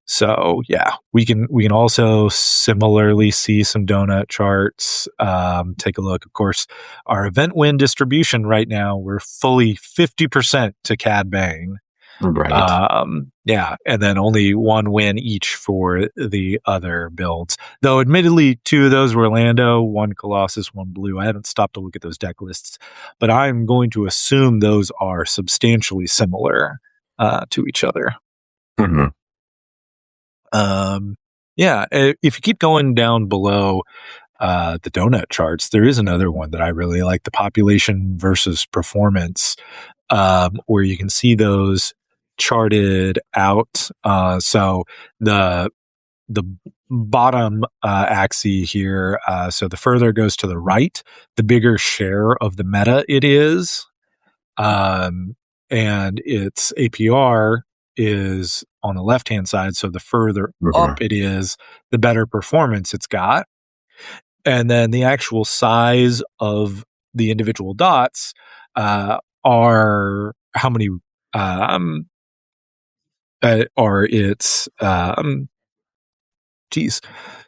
So yeah, we can also similarly see some donut charts. Take a look. Of course, our event win distribution right now, we're fully 50% to Cad Bane. Right. Yeah, and then only one win each for the other builds. Though, admittedly, 2 of those were Lando, 1 Colossus, 1 Blue. I haven't stopped to look at those deck lists, but I'm going to assume those are substantially similar to each other. Yeah, if you keep going down below the donut charts, there is another one that I really like, the population versus performance, where you can see those charted out. So the bottom axis here, so the further it goes to the right, the bigger share of the meta it is, and its APR is on the left-hand side, so the further up it is, the better performance it's got. And then the actual size of the individual dots are how many are its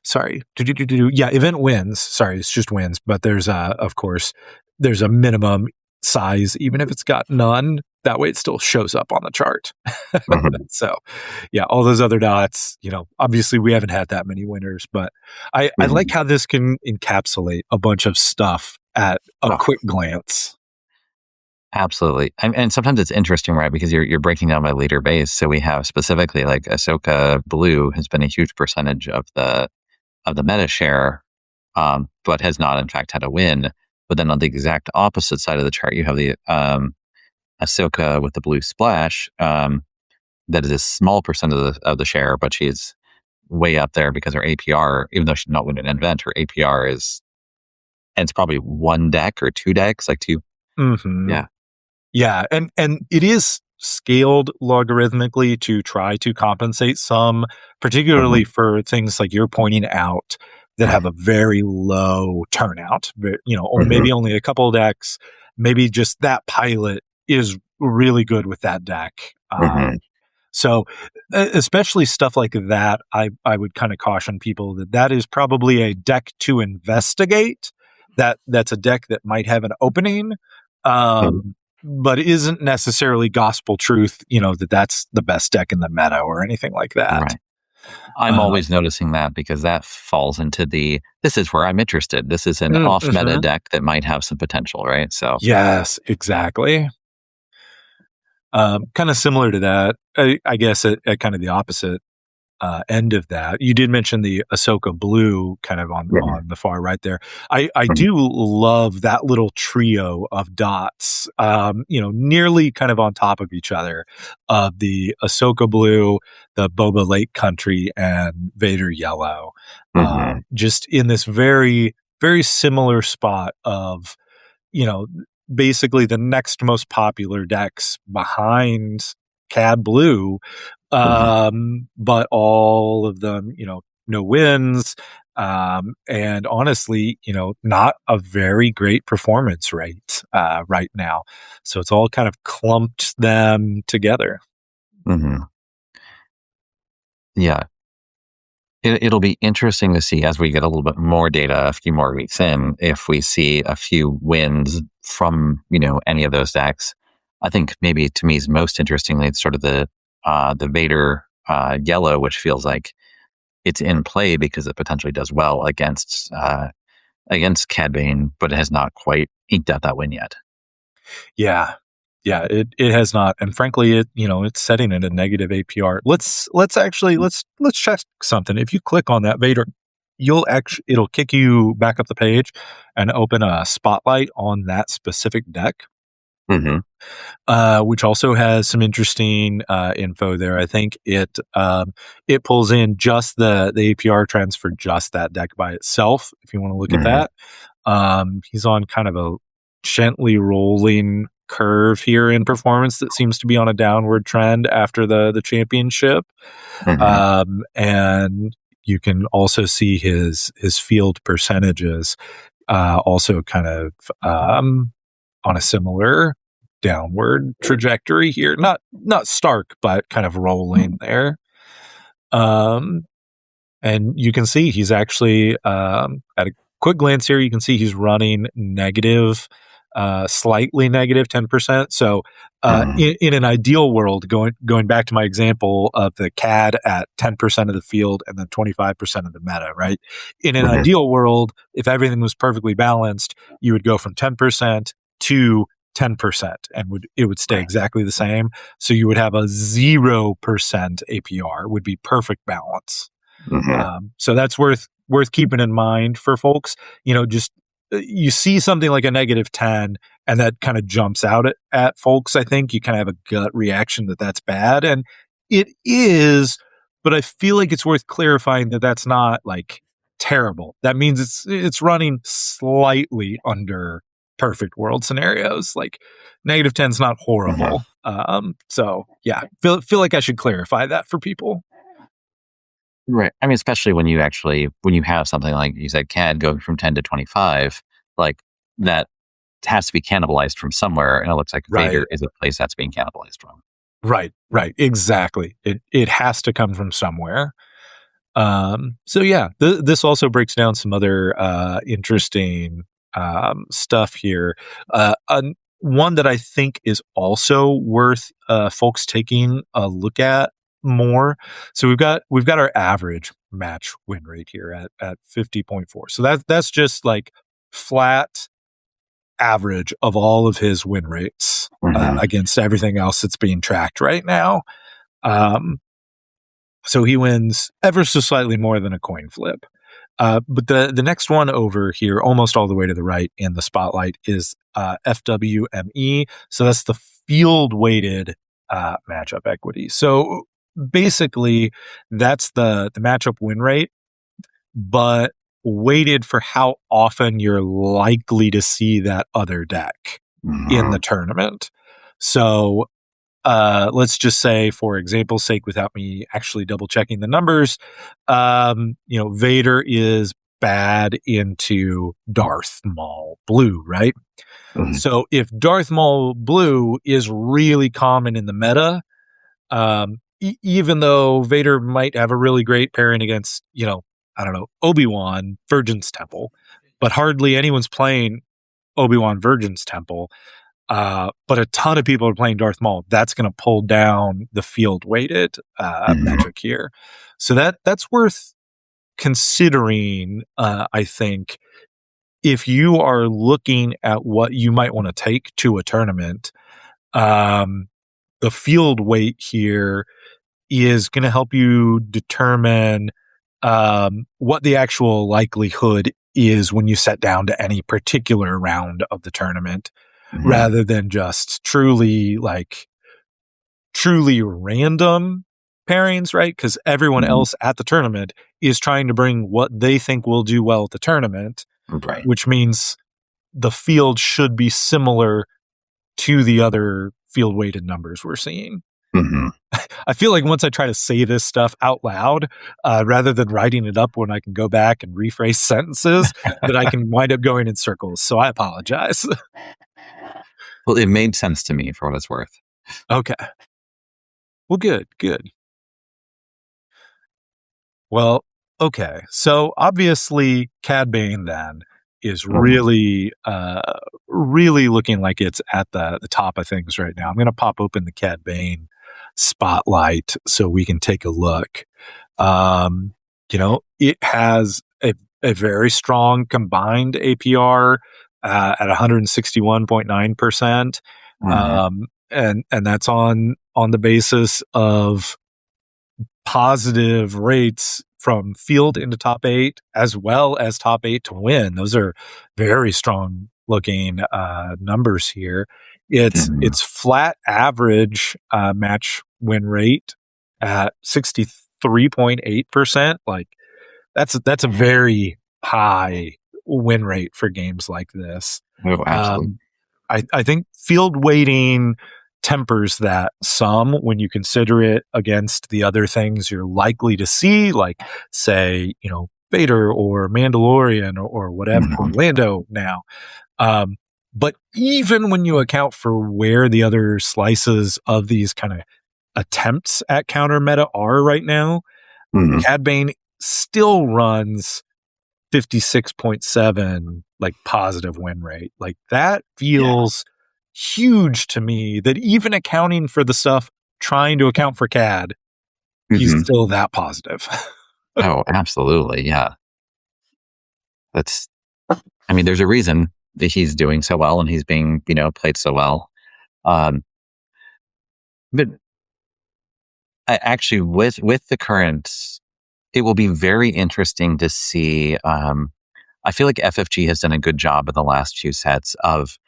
sorry. Yeah, event wins. Sorry, it's just wins, but there's of course there's a minimum size, even if it's got none. That way it still shows up on the chart. So yeah, all those other dots, obviously we haven't had that many winners, but I like how this can encapsulate a bunch of stuff at a quick glance. Absolutely. And sometimes it's interesting, right? Because you're breaking down by leader base. So we have specifically like Ahsoka Blue has been a huge percentage of the meta share, but has not in fact had a win. But then on the exact opposite side of the chart, you have the Ahsoka with the blue splash, that is a small percent of the share, but she's way up there because her APR, even though she's not winning an event, her APR is, and it's probably 1 deck or 2 decks, like 2. Yeah. Yeah, and it is scaled logarithmically to try to compensate some, particularly for things like you're pointing out that have a very low turnout. Or maybe only a couple of decks. Maybe just that pilot is really good with that deck. So, especially stuff like that, I would kind of caution people that is probably a deck to investigate. That's a deck that might have an opening. But isn't necessarily gospel truth, that's the best deck in the meta or anything like that. Right. I'm always noticing that because that falls into this is where I'm interested. This is an off-meta deck that might have some potential, right? So yes, exactly. Kind of similar to that, I guess at kind of the opposite end of that. You did mention the Ahsoka Blue kind of on the far right there. I do love that little trio of dots, nearly kind of on top of each other, of the Ahsoka Blue, the Boba Lake Country, and Vader Yellow. Just in this very, very similar spot of, basically the next most popular decks behind Cad Blue, but all of them, no wins, and honestly, not a very great performance rate right now. So it's all kind of clumped them together. Yeah. It'll be interesting to see as we get a little bit more data, a few more weeks in, if we see a few wins from, any of those decks. I think maybe to me is most interestingly, it's sort of the Vader yellow, which feels like it's in play because it potentially does well against Cad Bane, but it has not quite inked out that win yet. Yeah. Yeah, it has not, and frankly, it's setting at a negative APR. Let's check something. If you click on that Vader, it'll kick you back up the page and open a spotlight on that specific deck, which also has some interesting info there. I think it pulls in just the APR trends for just that deck by itself. If you want to look at that, he's on kind of a gently rolling curve here in performance that seems to be on a downward trend after the championship. And you can also see his field percentages also kind of on a similar downward trajectory here. Not stark, but kind of rolling there. And you can see he's actually at a quick glance here, you can see he's running negative, slightly negative 10%. So in an ideal world, going back to my example of the CAD at 10% of the field and then 25% of the meta, right? In an ideal world, if everything was perfectly balanced, you would go from 10% to 10% and it would stay exactly the same. So you would have a 0% APR would be perfect balance. So that's worth keeping in mind for folks. Just you see something like a negative 10 and that kind of jumps out at folks. I think you kind of have a gut reaction that that's bad, and it is, but I feel like it's worth clarifying that that's not like terrible. That means it's running slightly under perfect world scenarios. Like negative 10 is not horrible. So yeah, feel like I should clarify that for people. Right. I mean, especially when you have something like you said, CAD going from 10 to 25, like that has to be cannibalized from somewhere. And it looks like Vader is a place that's being cannibalized from. Right. Exactly. It has to come from somewhere. So yeah, this also breaks down some other interesting stuff here. One that I think is also worth folks taking a look at more. So we've got our average match win rate here at 50.4. So that's just like flat average of all of his win rates against everything else that's being tracked right now. So he wins ever so slightly more than a coin flip. But the next one over here, almost all the way to the right in the spotlight, is FWME. So that's the field weighted matchup equity. So basically, that's the matchup win rate, but weighted for how often you're likely to see that other deck in the tournament. So let's just say, for example's sake, without me actually double checking the numbers, Vader is bad into Darth Maul Blue, right? So if Darth Maul Blue is really common in the meta, even though Vader might have a really great pairing against, Obi-Wan Virgin's Temple, but hardly anyone's playing Obi-Wan Virgin's Temple. But a ton of people are playing Darth Maul. That's going to pull down the field weighted metric here. So that's worth considering, I think, if you are looking at what you might want to take to a tournament. The field weight here is going to help you determine what the actual likelihood is when you set down to any particular round of the tournament, rather than just truly random pairings, right? Because everyone else at the tournament is trying to bring what they think will do well at the tournament, which means the field should be similar to the other field weighted numbers we're seeing. I feel like once I try to say this stuff out loud, rather than writing it up when I can go back and rephrase sentences, that I can wind up going in circles. So I apologize. Well, it made sense to me for what it's worth. Okay. Well, good. Well, Okay, so obviously Cad Bane then is Mhm. really looking like it's at the top of things right now. I'm going to pop open the Cad Bane spotlight so we can take a look. Um, it has a very strong combined APR at 161.9%. Mhm. And that's on the basis of positive rates from field into top eight, as well as top eight to win. Those are very strong looking numbers here. Mhm. It's flat average match win rate at 63.8%. Like that's a very high win rate for games like this. Oh, absolutely. Um, I think field weighting tempers that some when you consider it against the other things you're likely to see, like, say, Vader or Mandalorian or whatever, or Mhm. Lando now. Um, but even when you account for where the other slices of these kind of attempts at counter meta are right now, Mhm. Cad Bane still runs 56.7 like positive win rate. Like that Yeah. feels huge to me that even accounting for the stuff trying to account for CAD, he's Mhm. still that positive. Oh, absolutely. Yeah. That's, I mean, there's a reason that he's doing so well and he's being, played so well. Um, but I actually, with the current, it will be very interesting to see. I feel like FFG has done a good job in the last few sets of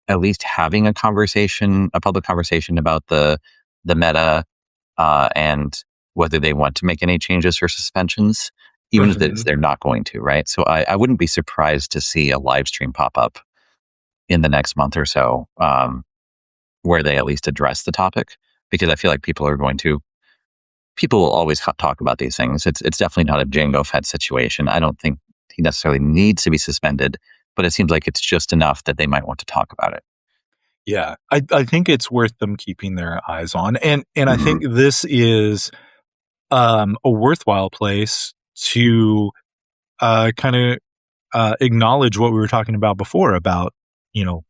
at least having a public conversation about the meta and whether they want to make any changes or suspensions, even if Mhm. they're not going to, right? So I wouldn't be surprised to see a live stream pop up in the next month or so, where they at least address the topic, because I feel like people will always talk about these things. It's definitely not a Jango Fett situation. I don't think he necessarily needs to be suspended, but it seems like it's just enough that they might want to talk about it. Yeah, I think it's worth them keeping their eyes on, and I Mhm. think this is a worthwhile place to kind of acknowledge what we were talking about before about you know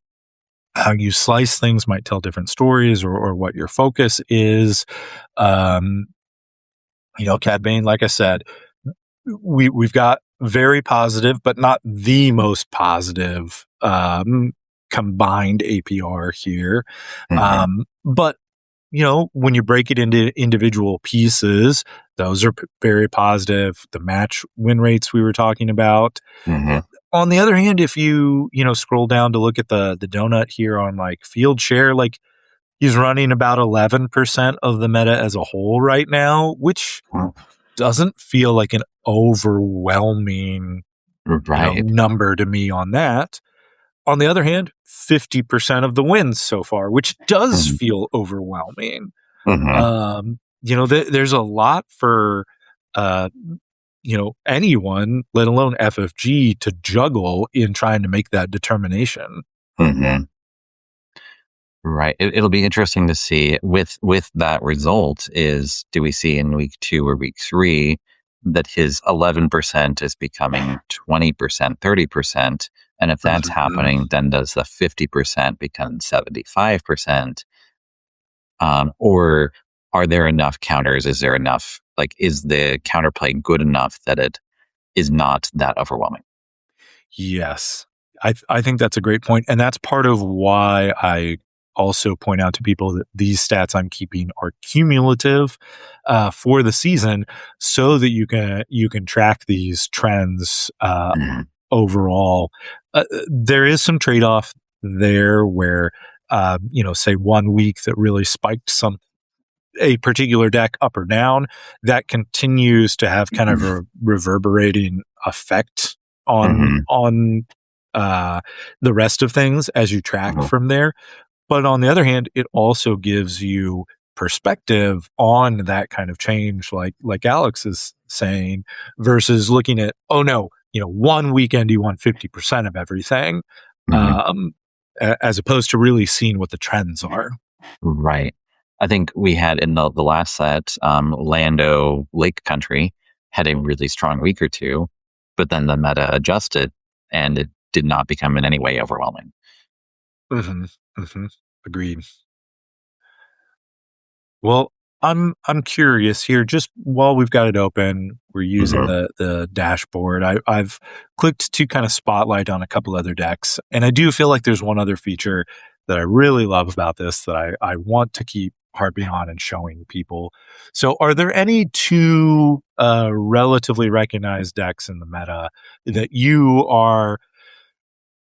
how you slice things might tell different stories or what your focus is. Um, Cad Bane, like I said, we've got very positive, but not the most positive combined APR here. Mhm. But when you break it into individual pieces, those are very positive. The match win rates we were talking about. Mhm. On the other hand, if you scroll down to look at the donut here on like field share, like he's running about 11% of the meta as a whole right now, which doesn't feel like an overwhelming, Right. number to me on that. On the other hand, 50% of the wins so far, which does Mhm. feel overwhelming. Mhm. There's a lot for, uh, anyone, let alone FFG, to juggle in trying to make that determination. Mhm. Right. It'll be interesting to see with that result is, do we see in week 2 or week 3 that his 11% is becoming 20%, 30%? And if that's Mhm. happening, then does the 50% become 75%? Or are there enough counters? Is there enough, like, is the counterplay good enough that it is not that overwhelming? Yes. I think that's a great point, and that's part of why I also point out to people that these stats I'm keeping are cumulative, for the season so that you can track these trends, Mhm. overall. There is some trade-off there where, say 1 week that really spiked a particular deck up or down, that continues to have kind of a reverberating effect on Mhm. on uh, the rest of things as you track Mhm. from there. But on the other hand, it also gives you perspective on that kind of change, like Alex is saying, versus looking at, oh no, 1 weekend you won 50% of everything, Mhm. um, as opposed to really seeing what the trends are. Right. I think we had in the last set, Lando Lake Country. had a really strong week or two, but then the meta adjusted and it did not become in any way overwhelming. Mm-hmm. Mm-hmm. Agreed. Well, I'm curious here. Just while we've got it open, we're using the dashboard. I've clicked to kind of spotlight on a couple other decks, and I do feel like there's one other feature that I really love about this that I want to keep harping on and showing people. So, are there any two relatively recognized decks in the meta that you are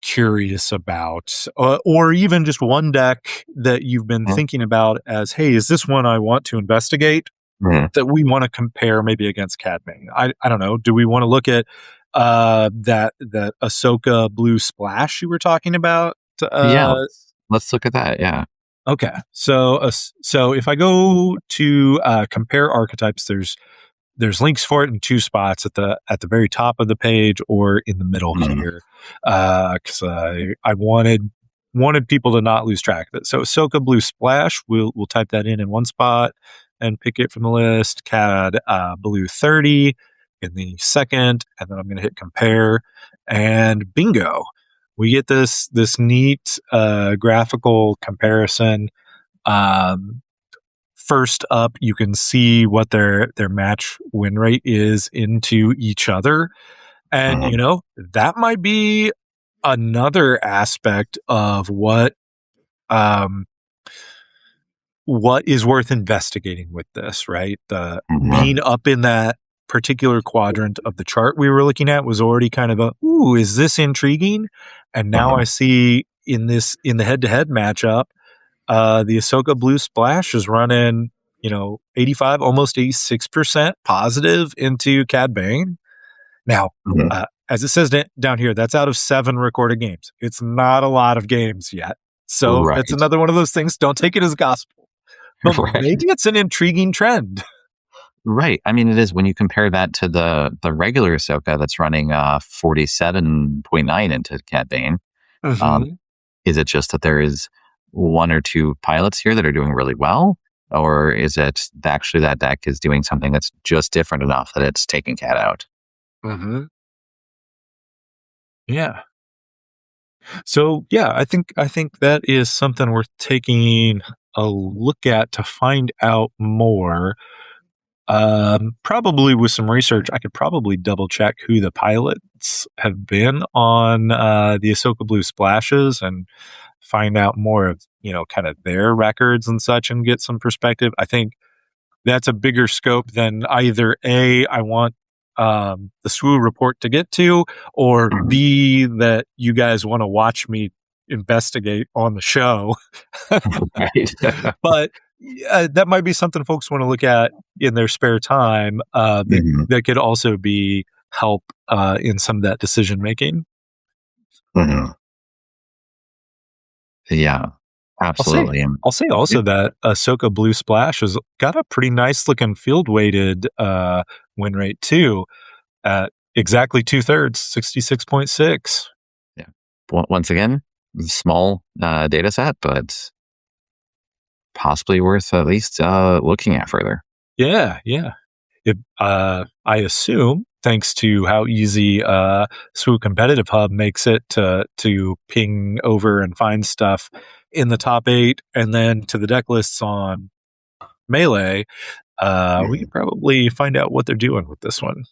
curious about, or even just one deck that you've been thinking about as, hey, is this one I want to investigate Mhm. that we want to compare maybe against Cad Bane? I don't know. Do we want to look at that Ahsoka blue splash you were talking about? Yeah, let's look at that. Yeah. Okay, so if I go to compare archetypes, there's links for it in two spots at the very top of the page or in the middle Mhm. here, because I wanted people to not lose track of it. So Ahsoka Blue Splash, we'll type that in one spot and pick it from the list. Cad Blue 30 in the second, and then I'm going to hit compare, and bingo, we get this neat graphical comparison. Um, First up, you can see what their match win rate is into each other. And, Mhm. that might be another aspect of um, what is worth investigating with this, right? The Mhm. being up in that particular quadrant of the chart we were looking at was already kind of ooh, is this intriguing? And now I Mhm. see in the head-to-head matchup, the Ahsoka Blue Splash is running, 85, almost 86% positive into Cad Bane. Now, Mhm. as it says down here, that's out of 7 recorded games. It's not a lot of games yet. So that's Right. another one of those things. Don't take it as gospel, but Right. maybe it's an intriguing trend. Right. I mean, it is when you compare that to the regular Ahsoka that's running 47.9 into Cad Bane. Um, Mm-hmm. is it just that there is one or two pilots here that are doing really well? Or is it actually that deck is doing something that's just different enough that it's taking Cad out? Mm-hmm. Yeah. So yeah, I think that is something worth taking a look at to find out more. Probably with some research, I could probably double check who the pilots have been on the Ahsoka Blue Splashes and find out more of, kind of their records and such and get some perspective. I think that's a bigger scope than either A, I want the SWU report to get to, or Mhm. B, that you guys want to watch me investigate on the show. Right. But that might be something folks want to look at in their spare time. That Mhm. that could also be help in some of that decision making. Mhm. Yeah, I'll say absolutely. And I'll say yeah, also that Ahsoka Blue Splash has got a pretty nice looking field weighted win rate too, at exactly 2/3, 66.6. yeah. Once again, small data set, but possibly worth at least looking at further. Yeah, yeah. I assume, thanks to how easy SWU Competitive Hub makes it to ping over and find stuff in the top 8 and then to the deck lists on Melee, we Mhm. could probably find out what they're doing with this one.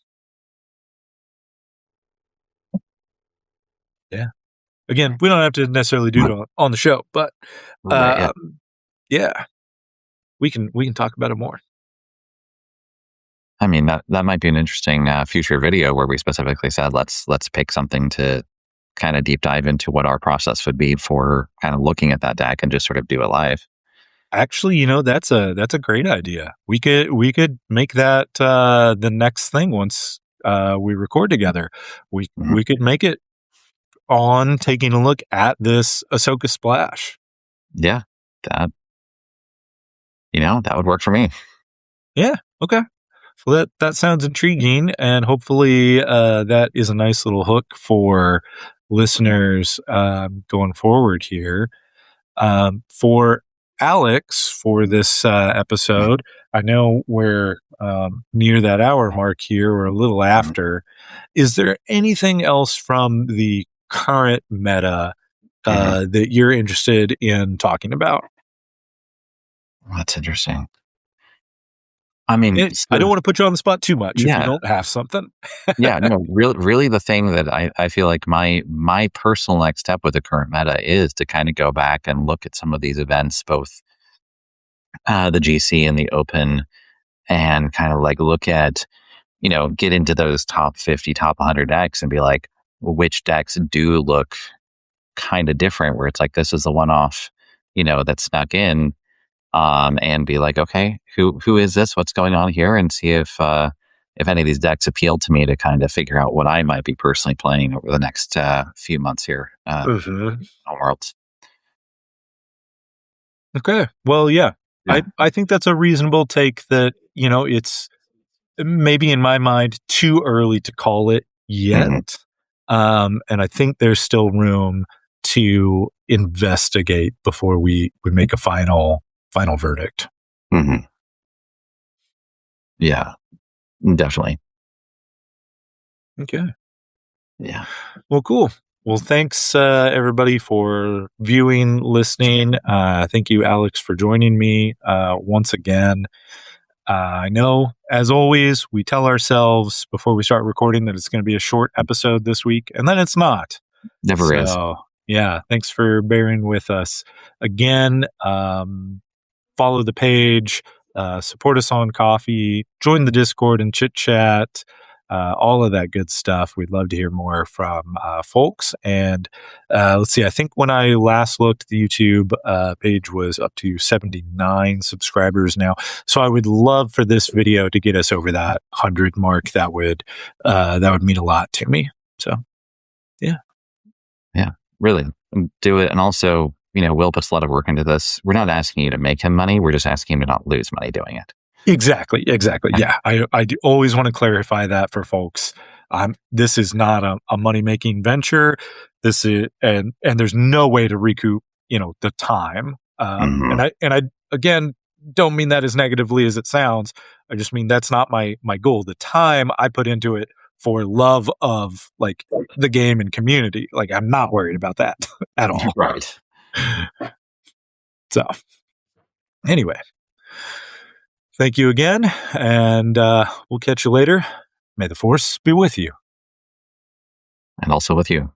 Yeah. Again, we don't have to necessarily do it on the show, but Right. Yeah. um, yeah, we can talk about it more. I mean that might be an interesting future video where we specifically said let's pick something to kind of deep dive into what our process would be for kind of looking at that deck and just sort of do it live. Actually, that's a great idea. We could make that the next thing once we record together. We Mhm. we could make it on taking a look at this Ahsoka splash. Yeah, that that would work for me. Yeah. Okay. So that sounds intriguing, and hopefully that is a nice little hook for listeners going forward here. For Alex, for this episode, I know we're near that hour mark here, or a little after. Is there anything else from the current meta that you're interested in talking about? That's interesting. I mean, I don't want to put you on the spot too much if you don't have something. Yeah, no, really the thing that I feel like my personal next step with the current meta is to kind of go back and look at some of these events, both the GC and the Open, and kind of like look at, get into those top 50, top 100 decks and be like, well, which decks do look kind of different, where it's like, this is the one-off, that snuck in, and be like, okay, who is this? What's going on here? And see if any of these decks appeal to me, to kind of figure out what I might be personally playing over the next few months here on Worlds. Okay. Well, yeah. I think that's a reasonable take, that, it's maybe in my mind too early to call it yet. And I think there's still room to investigate before we make a final verdict. Yeah, definitely. Okay. Yeah. Well, cool. Well, thanks everybody for viewing, listening. Thank you, Alex, for joining me once again. I know, as always, we tell ourselves before we start recording that it's going to be a short episode this week, and then it's not. Never is. Yeah, thanks for bearing with us again. Follow the page, support us on Coffee, join the Discord and chit chat, all of that good stuff. We'd love to hear more from folks. And let's see, I think when I last looked, the YouTube page was up to 79 subscribers now. So I would love for this video to get us over that 100 mark. That would mean a lot to me. So, yeah. Yeah, really do it. And also, Will puts a lot of work into this. We're not asking you to make him money. We're just asking him to not lose money doing it. Exactly. Yeah, I do always want to clarify that for folks. This is not a money-making venture. This is, and there's no way to recoup, the time. And I again don't mean that as negatively as it sounds. I just mean that's not my goal. The time I put into it for love of like the game and community. Like, I'm not worried about that at all. Right. So, anyway. Thank you again, and we'll catch you later. May the Force be with you. And also with you.